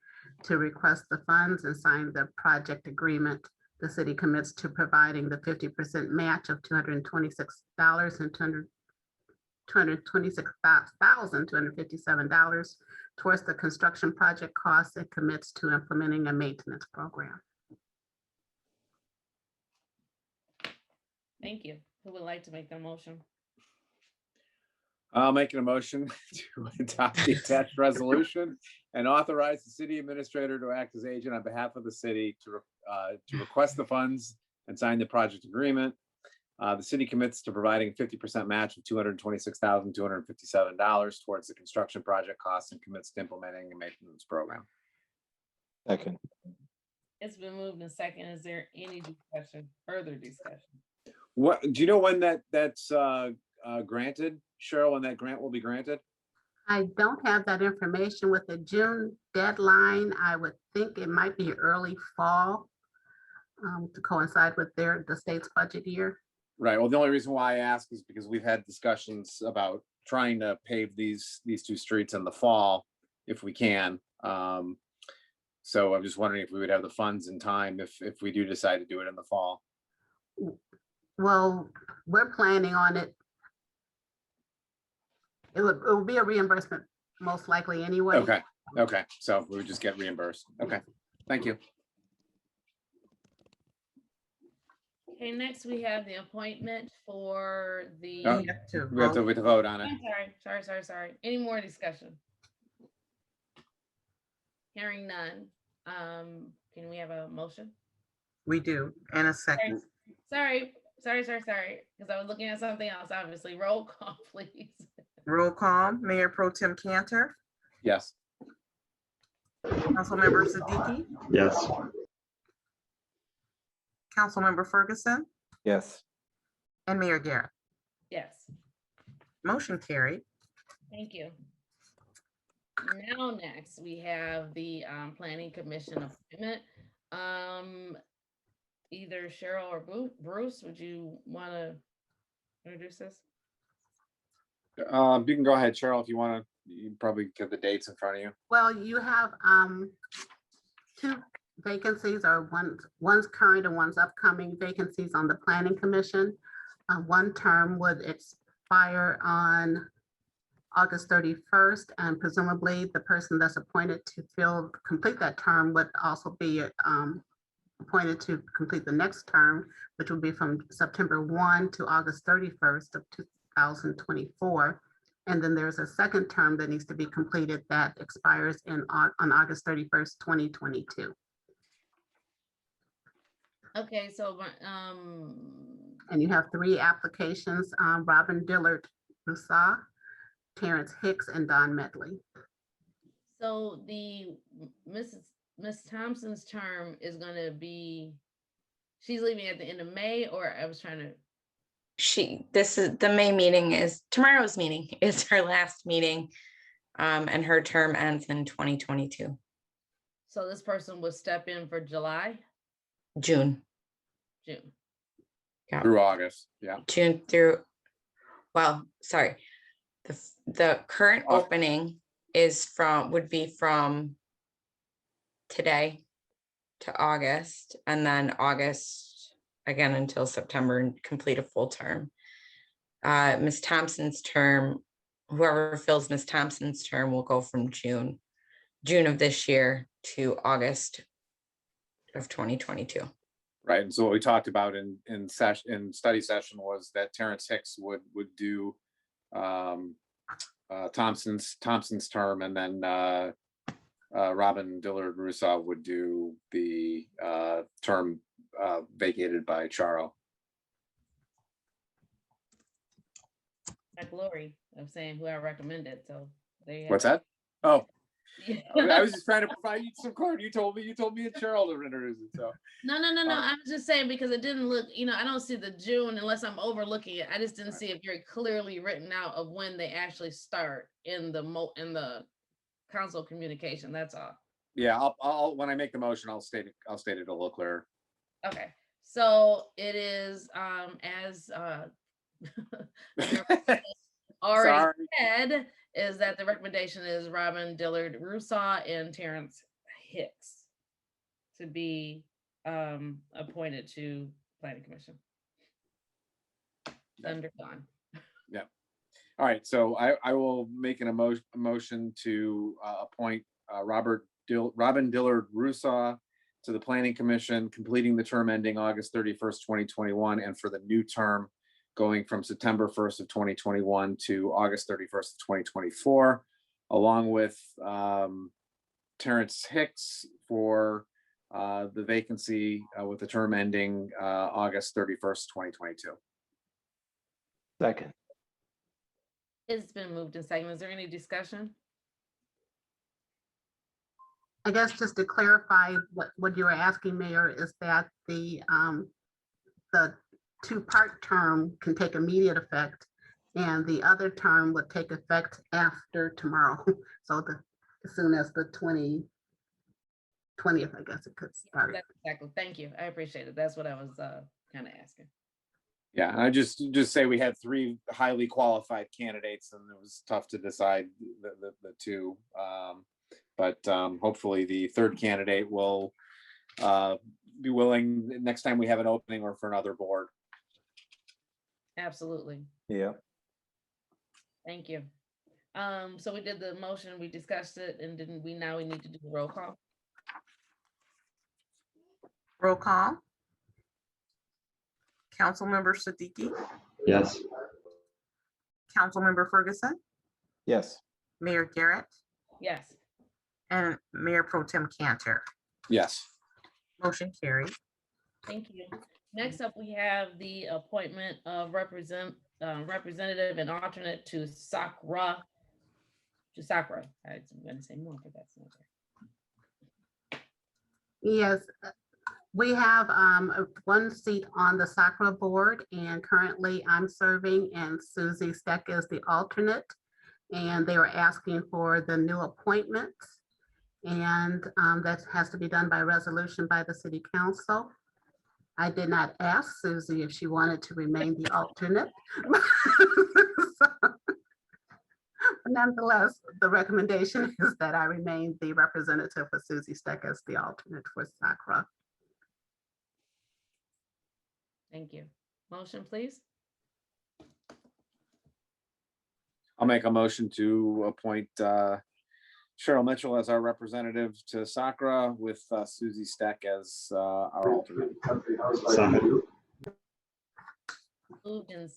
to request the funds and sign the project agreement. The city commits to providing the 50% match of $226 and $226,257 towards the construction project costs, and commits to implementing a maintenance program. Thank you. Who would like to make the motion? I'll make a motion to adopt the attached resolution and authorize the city administrator to act as agent on behalf of the city to request the funds and sign the project agreement. The city commits to providing a 50% match of $226,257 towards the construction project costs, and commits to implementing a maintenance program. Second. It's been moved and second. Is there any discussion, further discussion? What, do you know when that's granted, Cheryl, when that grant will be granted? I don't have that information. With the June deadline, I would think it might be early fall, to coincide with the state's budget year. Right. Well, the only reason why I ask is because we've had discussions about trying to pave these two streets in the fall if we can. So I'm just wondering if we would have the funds in time if we do decide to do it in the fall. Well, we're planning on it. It will be a reimbursement most likely anyway. Okay. Okay. So we would just get reimbursed. Okay. Thank you. Okay, next we have the appointment for the. Oh, We have to We have to vote on it. I'm sorry. Any more discussion? Hearing none. Can we have a motion? We do, and a second. Sorry, because I was looking at something else, obviously. Roll call, please. Roll call, Mayor Pro Tem Cantor, Yes. Councilmember Siddiqui, Yes. Councilmember Ferguson, Yes. and Mayor Garrett. Yes, Motion carried. thank you. Now, next, we have the Planning Commission appointment. Either Cheryl or Bruce, would you want to introduce this? You can go ahead, Cheryl, if you want to. You can probably get the dates in front of you. Well, you have two vacancies, or one's current and one's upcoming vacancies on the Planning Commission. One term would expire on August 31st, and presumably the person that's appointed to complete that term would also be appointed to complete the next term, which will be from September 1 to August 31st of 2024. And then there's a second term that needs to be completed that expires on August 31st, 2022. Okay, so, And you have three applications, Robin Dillard Rousseau, Terrence Hicks, and Don Medley. so the Miss Thompson's term is gonna be, she's leaving at the end of May, or I was trying to. This is the May meeting, is tomorrow's meeting is her last meeting. And her term ends in 2022, So this person would step in for June. June. Yeah. Through August. Yeah. June through, well, sorry. The current opening would be from today to August, and then August again until September, and complete a full term. Ms. Thompson's term, whoever fills Ms. Thompson's term will go from June of this year to August of 2022. Right. And so what we talked about in study session was that Terrence Hicks would do Thompson's term, and then Robin Dillard Russo would do the term vacated by Charo. My glory of saying who I recommended, so there you have What's it. that? Oh, Yeah. I was just trying to provide you some clarity. You told me and Cheryl to introduce it. So No. I was just saying because it didn't look, I don't see the June unless I'm overlooking it. I just didn't see it very clearly written out of when they actually start in the council communication. That's all. yeah, I'll when I make the motion, I'll state it a little clearer. Okay. So it is as already Sorry. said, is that the recommendation is Robin Dillard Russo and Terrence Hicks to be appointed to Planning Commission. Undergone. Yeah. All right. So I will make a motion to appoint Robin Dillard Russo to the Planning Commission, completing the term ending August 31st, 2021, and for the new term going from September 1st of 2021 to August 31st of 2024, along with Terrence Hicks for the vacancy with the term ending August 31st, 2022. Second. It's been moved and seconded. Is there any discussion? I guess just to clarify what you were asking, Mayor, is that the two-part term can take immediate effect and the other term would take effect after tomorrow. So as soon as the 20th, I guess it could start. That's exactly. Thank you. I appreciate it. That's what I was kind of asking. Yeah, I just say we had 3 highly qualified candidates and it was tough to decide the two. But hopefully the third candidate will be willing next time we have an opening or for another board. Absolutely. Yeah. Thank you. So we did the motion, we discussed it, and now we need to do the roll call. Roll call. Councilmember Siddiqui, Yes. Councilmember Ferguson, Yes. Mayor Garrett, Yes. and Mayor Pro Tem Cantor. Yes. Motion carried. Thank you. Next up, we have the appointment of representative and alternate to SACRA. I'm going to say more, but that's not there. Yes, we have one seat on the SACRA board, and currently I'm serving and Susie Steck is the alternate. And they were asking for the new appointments, and that has to be done by resolution by the city council. I did not ask Susie if she wanted to remain the alternate. Nonetheless, the recommendation is that I remain the representative for Susie Steck as the alternate for SACRA. Thank you. Motion, please. I'll make a motion to appoint Cheryl Mitchell as our representative to SACRA with Susie Steck as our alternate. Second. Moved in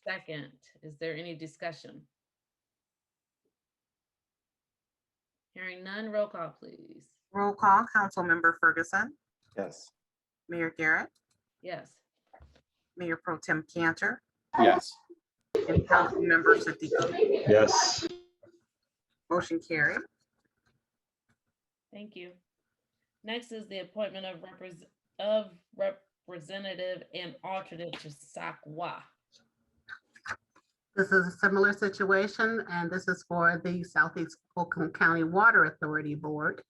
second. Is there any discussion? Hearing none, roll call, please. Roll call. Councilmember Ferguson, Yes. Mayor Garrett, Yes. Mayor Pro Tem Cantor, Yes. and Councilmember Siddiqui. Yes. Motion carried. Thank you. Next is the appointment of representative and alternate to SACWA. This is a similar situation, and this is for the Southeast Oakland County Water Authority Board.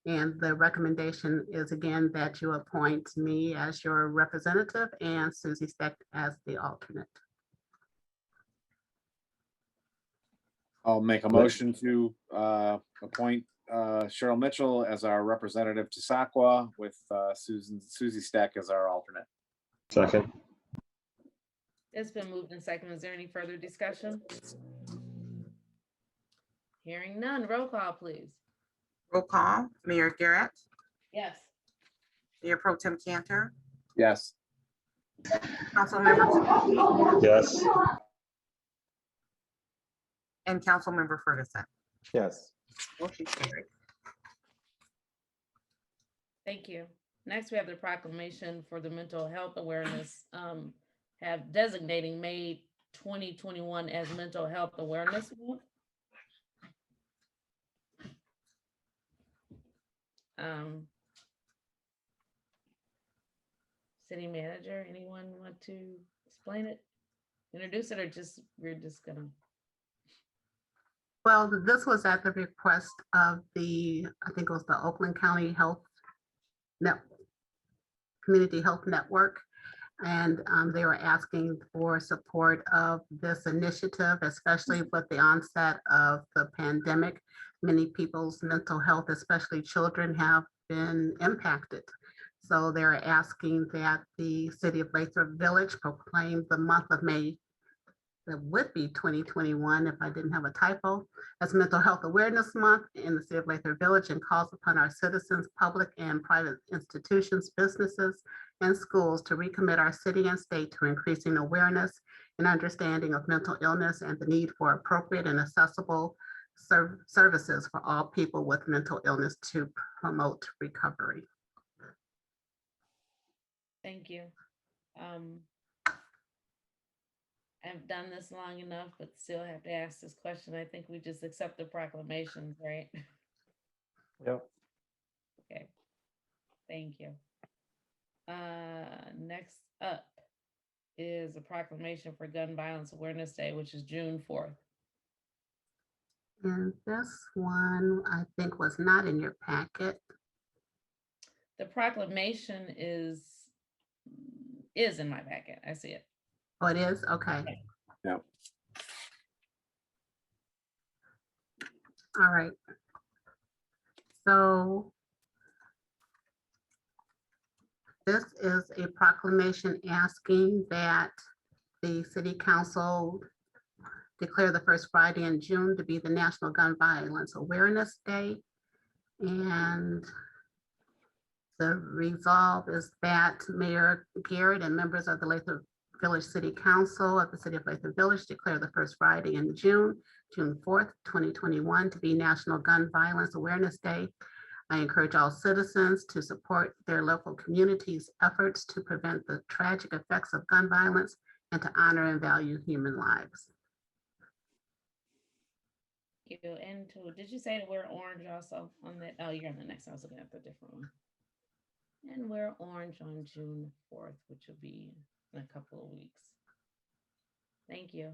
And the recommendation is again that you appoint me as your representative and Susie Steck as the alternate. I'll make a motion to appoint Cheryl Mitchell as our representative to SACWA with Susie Steck as our alternate. Second. It's been moved and seconded. Is there any further discussion? Hearing none, roll call, please. Roll call. Mayor Garrett, Yes. Mayor Pro Tem Cantor, Yes. Councilmember Siddiqui, Yes. and Councilmember Ferguson. Yes. Motion carried. Thank you. Next, we have the proclamation for the mental health awareness, have designating May 2021 as Mental Health Awareness Month. City manager, anyone want to explain it, introduce it, or we're just gonna? Well, this was at the request of I think it was the Oakland County Community Health Network. And they were asking for support of this initiative, especially with the onset of the pandemic. Many people's mental health, especially children, have been impacted. So they're asking that the city of Lathrup Village proclaim the month of May, that would be 2021 if I didn't have a typo, as Mental Health Awareness Month in the city of Lathrup Village, and calls upon our citizens, public and private institutions, businesses, and schools to recommit our city and state to increasing awareness and understanding of mental illness and the need for appropriate and accessible services for all people with mental illness to promote recovery. Thank you. I've done this long enough, but still have to ask this question. I think we just accept the proclamations, right? Yep. Okay. Thank you. Next up is a proclamation for Gun Violence Awareness Day, which is June 4th. And this one, I think, was not in your packet. The proclamation is in my packet. I see it. Oh, it is? Okay. Yeah. All right. So this is a proclamation asking that the city council declare the first Friday in June to be the National Gun Violence Awareness Day. And the resolve is that Mayor Garrett and members of the Lathrup Village City Council of the City of Lathrup Village declare the first Friday in June 4th, 2021 to be National Gun Violence Awareness Day. I encourage all citizens to support their local communities' efforts to prevent the tragic effects of gun violence and to honor and value human lives. Thank you. And did you say that we're orange also on that? Oh, you're on the next. I was looking at the different one. And we're orange on June 4th, which will be in a couple of weeks. Thank you.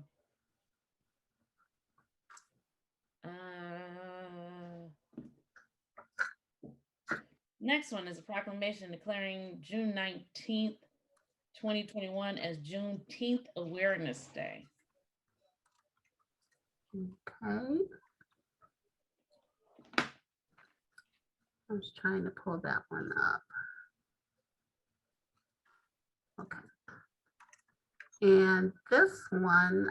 Next one is a proclamation declaring June 19th, 2021 as Juneteenth Awareness Day. Okay. I was trying to pull that one up. Okay. And this one,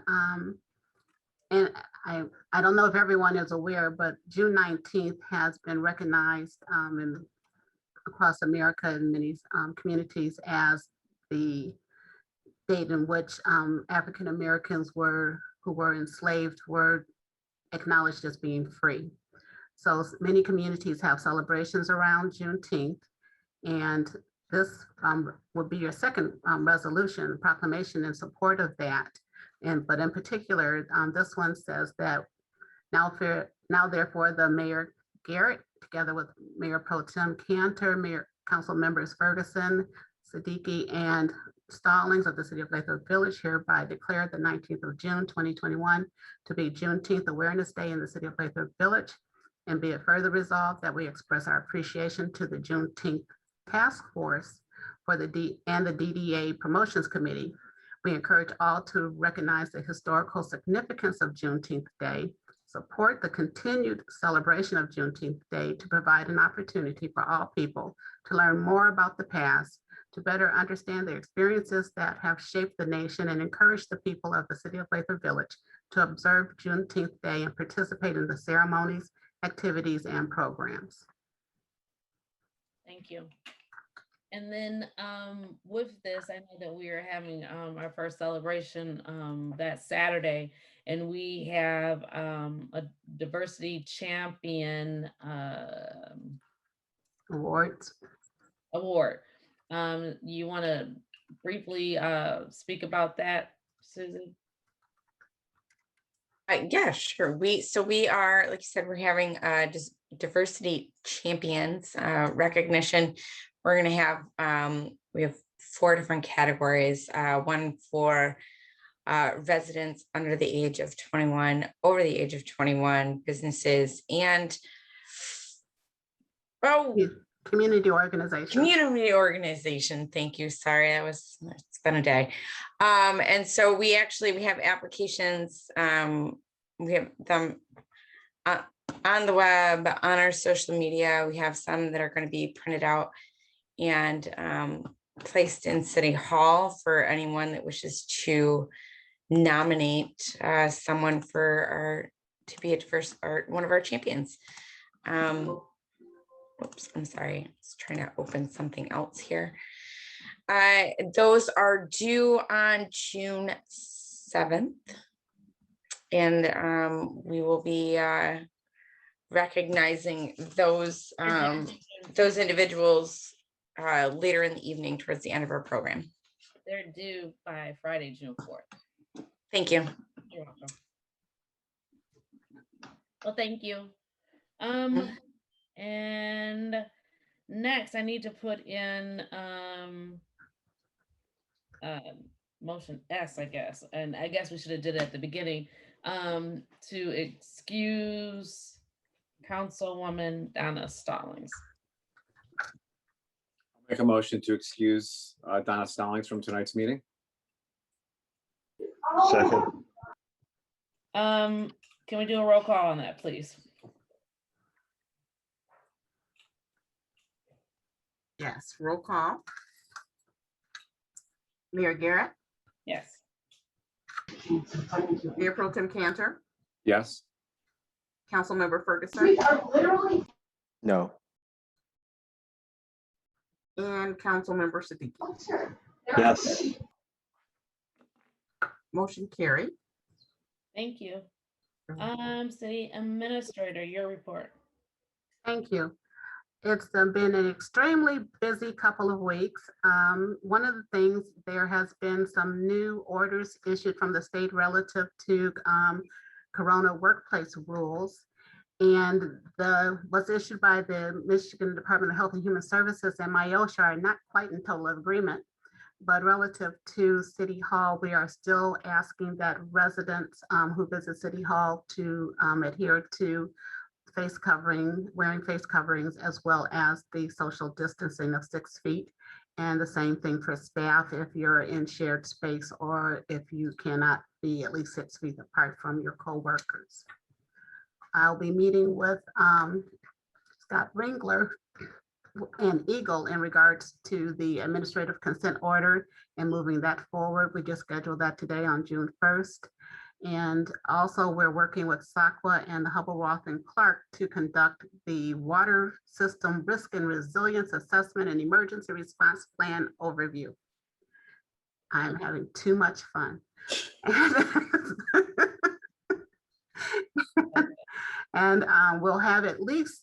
and I don't know if everyone is aware, but June 19th has been recognized across America in many communities as the date in which African Americans who were enslaved were acknowledged as being free. So many communities have celebrations around Juneteenth, and this would be your second resolution, proclamation in support of that. But in particular, this one says that now therefore the Mayor Garrett, together with Mayor Pro Tem Cantor, Mayor Council members Ferguson, Siddiqui, and Stallings of the City of Lathrup Village hereby declare the 19th of June, 2021 to be Juneteenth Awareness Day in the City of Lathrup Village. And be it further resolved that we express our appreciation to the Juneteenth Task Force and the DDA Promotions Committee. We encourage all to recognize the historical significance of Juneteenth Day, support the continued celebration of Juneteenth Day to provide an opportunity for all people to learn more about the past, to better understand the experiences that have shaped the nation, and encourage the people of the City of Lathrup Village to observe Juneteenth Day and participate in the ceremonies, activities, and programs. Thank you. And then with this, I know that we are having our first celebration that Saturday, and we have a diversity champion Awards. award. You want to briefly speak about that, Susan? Yeah, sure. We are, like you said, we're having just diversity champions recognition. We're going to have we have 4 different categories. One for residents under the age of 21, over the age of 21, businesses, and Community organization. Community organization. Thank you. Sorry, it's been a day. And so we have applications. We have them on the web, on our social media. We have some that are going to be printed out and placed in City Hall for anyone that wishes to nominate someone to be a diverse or one of our champions. Oops, I'm sorry. I was trying to open something else here. Those are due on June 7th. And we will be recognizing those individuals later in the evening towards the end of our program. They're due by Friday, June 4th. Thank you. You're welcome. Well, thank you. And next I need to put in motion S, I guess. And I guess we should have did it at the beginning, to excuse Councilwoman Donna Stallings. Make a motion to excuse Donna Stallings from tonight's meeting. Second. Can we do a roll call on that, please? Yes, roll call. Mayor Garrett, Yes. Mayor Pro Tem Cantor, Yes. Councilmember Ferguson, No. and Councilmember Siddiqui. Yes. Motion carried. Thank you. City Administrator, your report. Thank you. It's been an extremely busy couple of weeks. One of the things, there has been some new orders issued from the state relative to Corona workplace rules. And what's issued by the Michigan Department of Health and Human Services and MIOSHA are not quite in total agreement. But relative to City Hall, we are still asking that residents who visit City Hall to adhere to wearing face coverings, as well as the social distancing of 6 feet. And the same thing for staff if you're in shared space or if you cannot be at least 6 feet apart from your co-workers. I'll be meeting with Scott Ringler and Eagle in regards to the administrative consent order and moving that forward. We just scheduled that today on June 1st. And also we're working with SACWA and the Hubble Roth and Clark to conduct the water system risk and resilience assessment and emergency response plan overview. I'm having too much fun. And we'll have at least,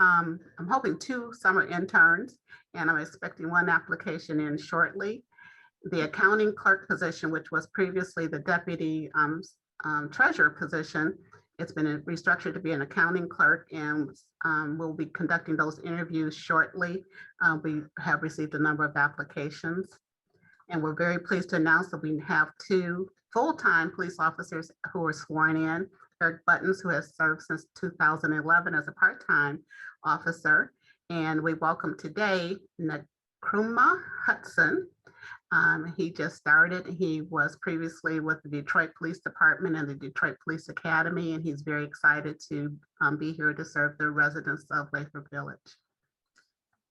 I'm hoping 2 summer interns, and I'm expecting 1 application in shortly. The accounting clerk position, which was previously the deputy treasurer position, it's been restructured to be an accounting clerk, and we'll be conducting those interviews shortly. We have received a number of applications, and we're very pleased to announce that we have 2 full-time police officers who were sworn in. Eric Buttons, who has served since 2011 as a part-time officer, and we welcome today Nakruma Hudson. He just started. He was previously with the Detroit Police Department and the Detroit Police Academy, and he's very excited to be here to serve the residents of Lathrup Village.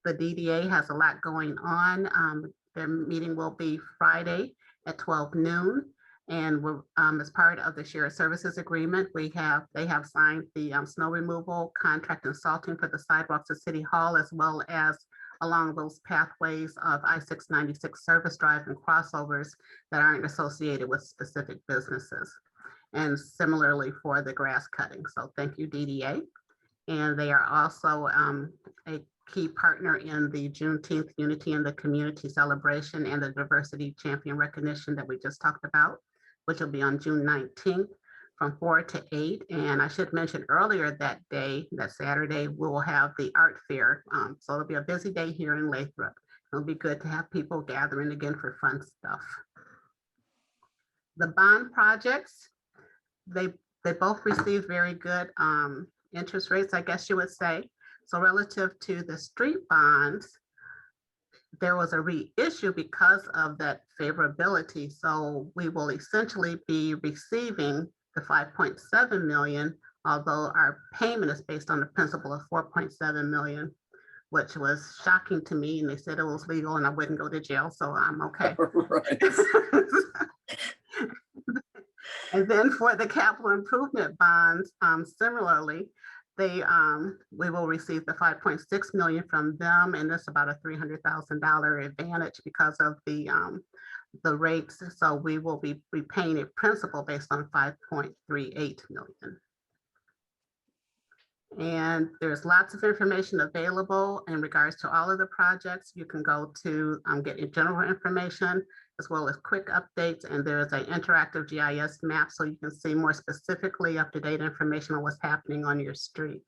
The DDA has a lot going on. Their meeting will be Friday at 12 noon. And we're, as part of the shared services agreement, they have signed the snow removal contract and salting for the sidewalks at City Hall, as well as along those pathways of I-696 service drive and crossovers that aren't associated with specific businesses. And similarly for the grass cutting. So thank you, DDA. And they are also a key partner in the Juneteenth Unity in the Community Celebration and the Diversity Champion Recognition that we just talked about, which will be on June 19th from 4 to 8. And I should mention earlier that day, that Saturday, we will have the art fair. So it'll be a busy day here in Lathrup. It'll be good to have people gathering again for fun stuff. The bond projects, they both received very good interest rates, I guess you would say. So relative to the street bonds, there was a reissue because of that favorability. So we will essentially be receiving the 5.7 million, although our payment is based on the principal of 4.7 million, which was shocking to me. And they said it was legal and I wouldn't go to jail, so I'm okay. Right. And then for the capital improvement bonds, similarly, we will receive the 5.6 million from them, and that's about a $300,000 advantage because of the rates. So we will be repaying a principal based on 5.38 million. And there's lots of information available in regards to all of the projects. You can go to get your general information as well as quick updates. And there's an interactive GIS map so you can see more specifically up-to-date information on what's happening on your street.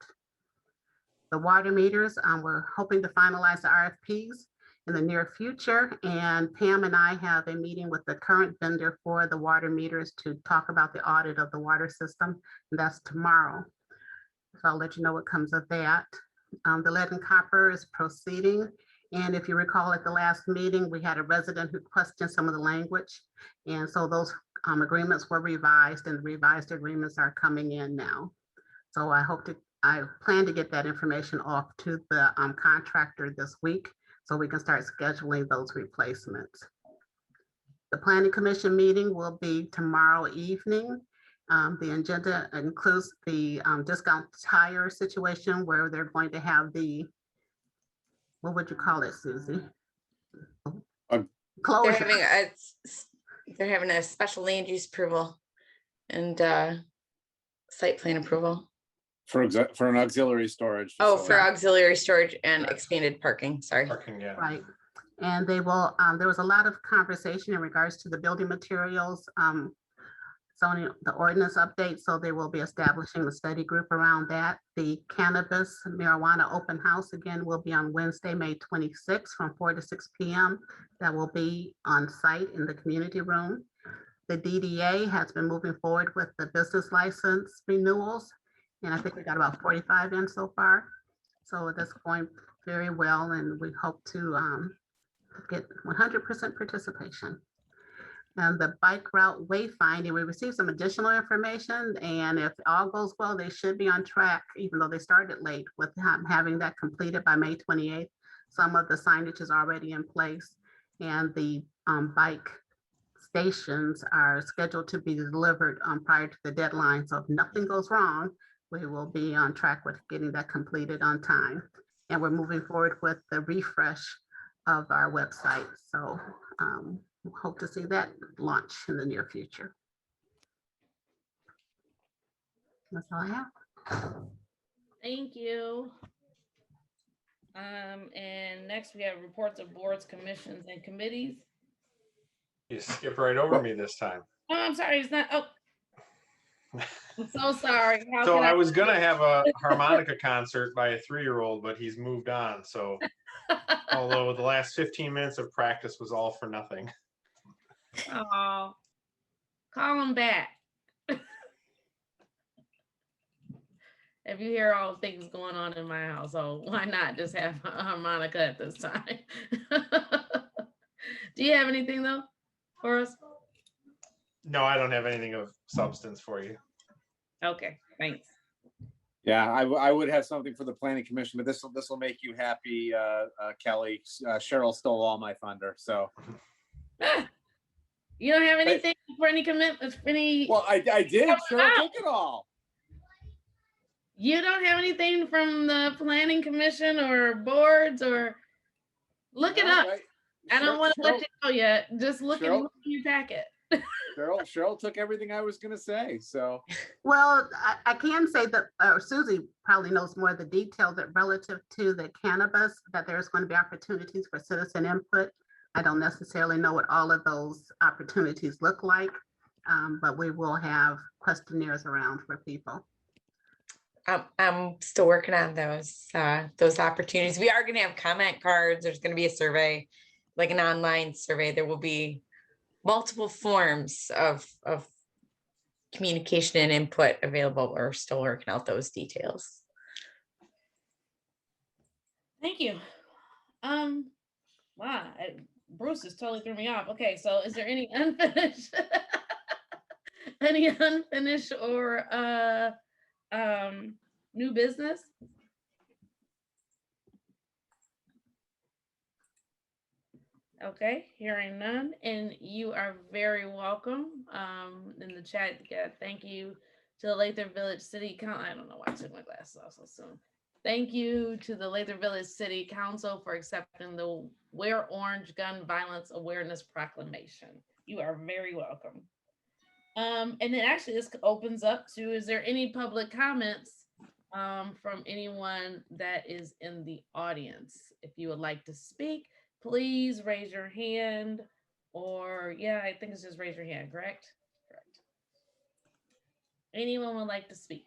The water meters, we're hoping to finalize the RFPs in the near future. And Pam and I have a meeting with the current vendor for the water meters to talk about the audit of the water system. And that's tomorrow. So I'll let you know what comes of that. The lead and copper is proceeding. And if you recall at the last meeting, we had a resident who questioned some of the language. And so those agreements were revised and the revised agreements are coming in now. So I plan to get that information off to the contractor this week so we can start scheduling those replacements. The Planning Commission meeting will be tomorrow evening. The agenda includes the discount tire situation where they're going to have the, what would you call it, Susie? Closure. They're having a special land use approval and site plan approval. For an auxiliary storage. Oh, facility. for auxiliary storage and expanded parking, sorry. Parking, yeah. Right. And they will, there was a lot of conversation in regards to the building materials, zoning, the ordinance update. So they will be establishing a study group around that. The cannabis marijuana open house again will be on Wednesday, May 26th from 4 to 6 p.m. That will be on site in the community room. The DDA has been moving forward with the business license renewals. And I think we got about 45 in so far. So that's going very well. And we hope to get 100% participation. And the bike route wayfinding, we received some additional information, and if all goes well, they should be on track, even though they started late with having that completed by May 28th. Some of the signage is already in place, and the bike stations are scheduled to be delivered prior to the deadline. So if nothing goes wrong, we will be on track with getting that completed on time. And we're moving forward with the refresh of our website. So hope to see that launch in the near future. That's all I have. Thank you. And next we have reports of boards, commissions, and committees. You skip right over me this time. Oh, I'm sorry, it's not, oh. I'm so sorry. So I was gonna have a harmonica concert by a 3-year-old, but he's moved on, so. Although the last 15 minutes of practice was all for nothing. Oh, call him back. If you hear all the things going on in my household, why not just have a harmonica at this time? Do you have anything though for us? No, I don't have anything of substance for you. Okay, thanks. Yeah, I would have something for the planning commission, but this will make you happy, Kelly. Cheryl stole all my thunder, so. You don't have anything for any commitments, any? Well, I did. Cheryl took it all. You don't have anything from the planning commission or boards or? Look it up. I don't want to let you know yet. Just look in your packet. Cheryl took everything I was gonna say, so. Well, I can say that Susie probably knows more of the detail that relative to the cannabis, that there's going to be opportunities for citizen input. I don't necessarily know what all of those opportunities look like, but we will have questionnaires around for people. I'm still working on those opportunities. We are going to have comment cards. There's going to be a survey, like an online survey. There will be multiple forms of communication and input available. We're still working out those details. Thank you. Wow, Bruce has totally threw me off. Okay, so is there any unfinished, or new business? Okay, hearing none, and you are very welcome. In the chat, thank you to the Lathrup Village City Council. I don't know why I took my glasses off so soon. Thank you to the Lathrup Village City Council for accepting the Wear Orange Gun Violence Awareness Proclamation. You are very welcome. And then actually this opens up to, is there any public comments from anyone that is in the audience? If you would like to speak, please raise your hand, or yeah, I think it's just raise your hand, correct? Correct. Anyone would like to speak?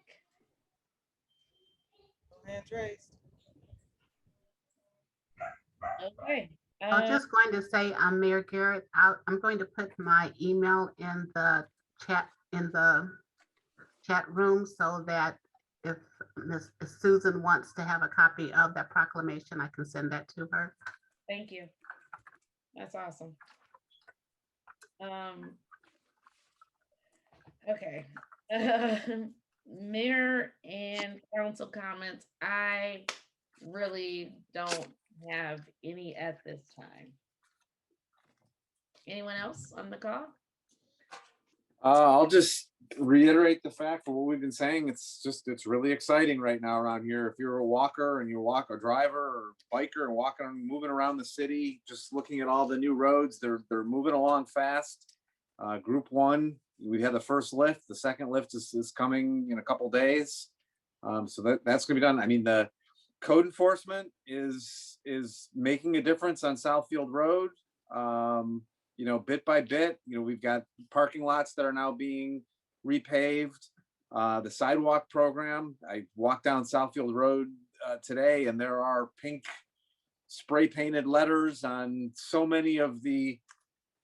Hands raised. Okay. I'm just going to say, Mayor Garrett, I'm going to put my email in the chat room so that if Ms. Susan wants to have a copy of that proclamation, I can send that to her. Thank you. That's awesome. Okay. Mayor and council comments. I really don't have any at this time. Anyone else on the call? I'll just reiterate the fact of what we've been saying. It's really exciting right now around here. If you're a walker and you walk, a driver or biker and walking, moving around the city, just looking at all the new roads, they're moving along fast. Group 1, we had the first lift. The second lift is coming in a couple days. So that's gonna be done. I mean, the code enforcement is making a difference on Southfield Road. You know, bit by bit, you know, we've got parking lots that are now being repaved. The sidewalk program, I walked down Southfield Road today, and there are pink spray painted letters on so many of the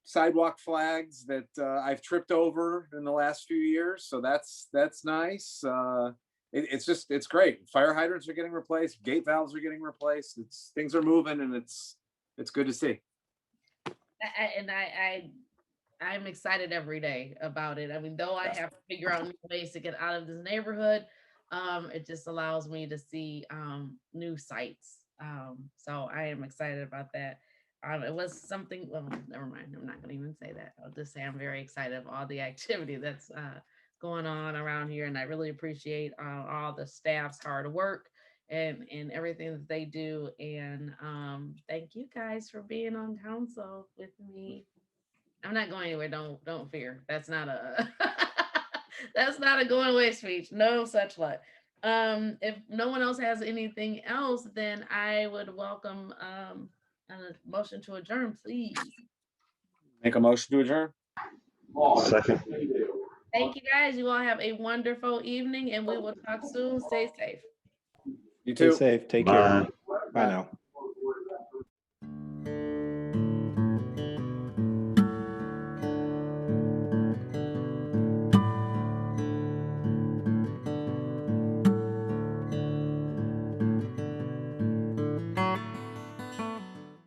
sidewalk flags that I've tripped over in the last few years. So that's nice. It's great. Fire hydrants are getting replaced, gate valves are getting replaced. Things are moving, and it's good to see. I'm excited every day about it. I mean, though I have to figure out new ways to get out of this neighborhood, it just allows me to see new sites. So I am excited about that. It was something, well, never mind. I'm not going to even say that. I'll just say I'm very excited of all the activity that's going on around here. And I really appreciate all the staff's hard work and everything that they do. And thank you guys for being on council with me. I'm not going anywhere. Don't fear. That's not a that's not a going away speech. No such luck. If no one else has anything else, then I would welcome a motion to adjourn, please. Make a motion to adjourn. Second. Thank you guys. You all have a wonderful evening, and we will talk soon. Stay safe. You too. Stay safe. Take care. Bye now.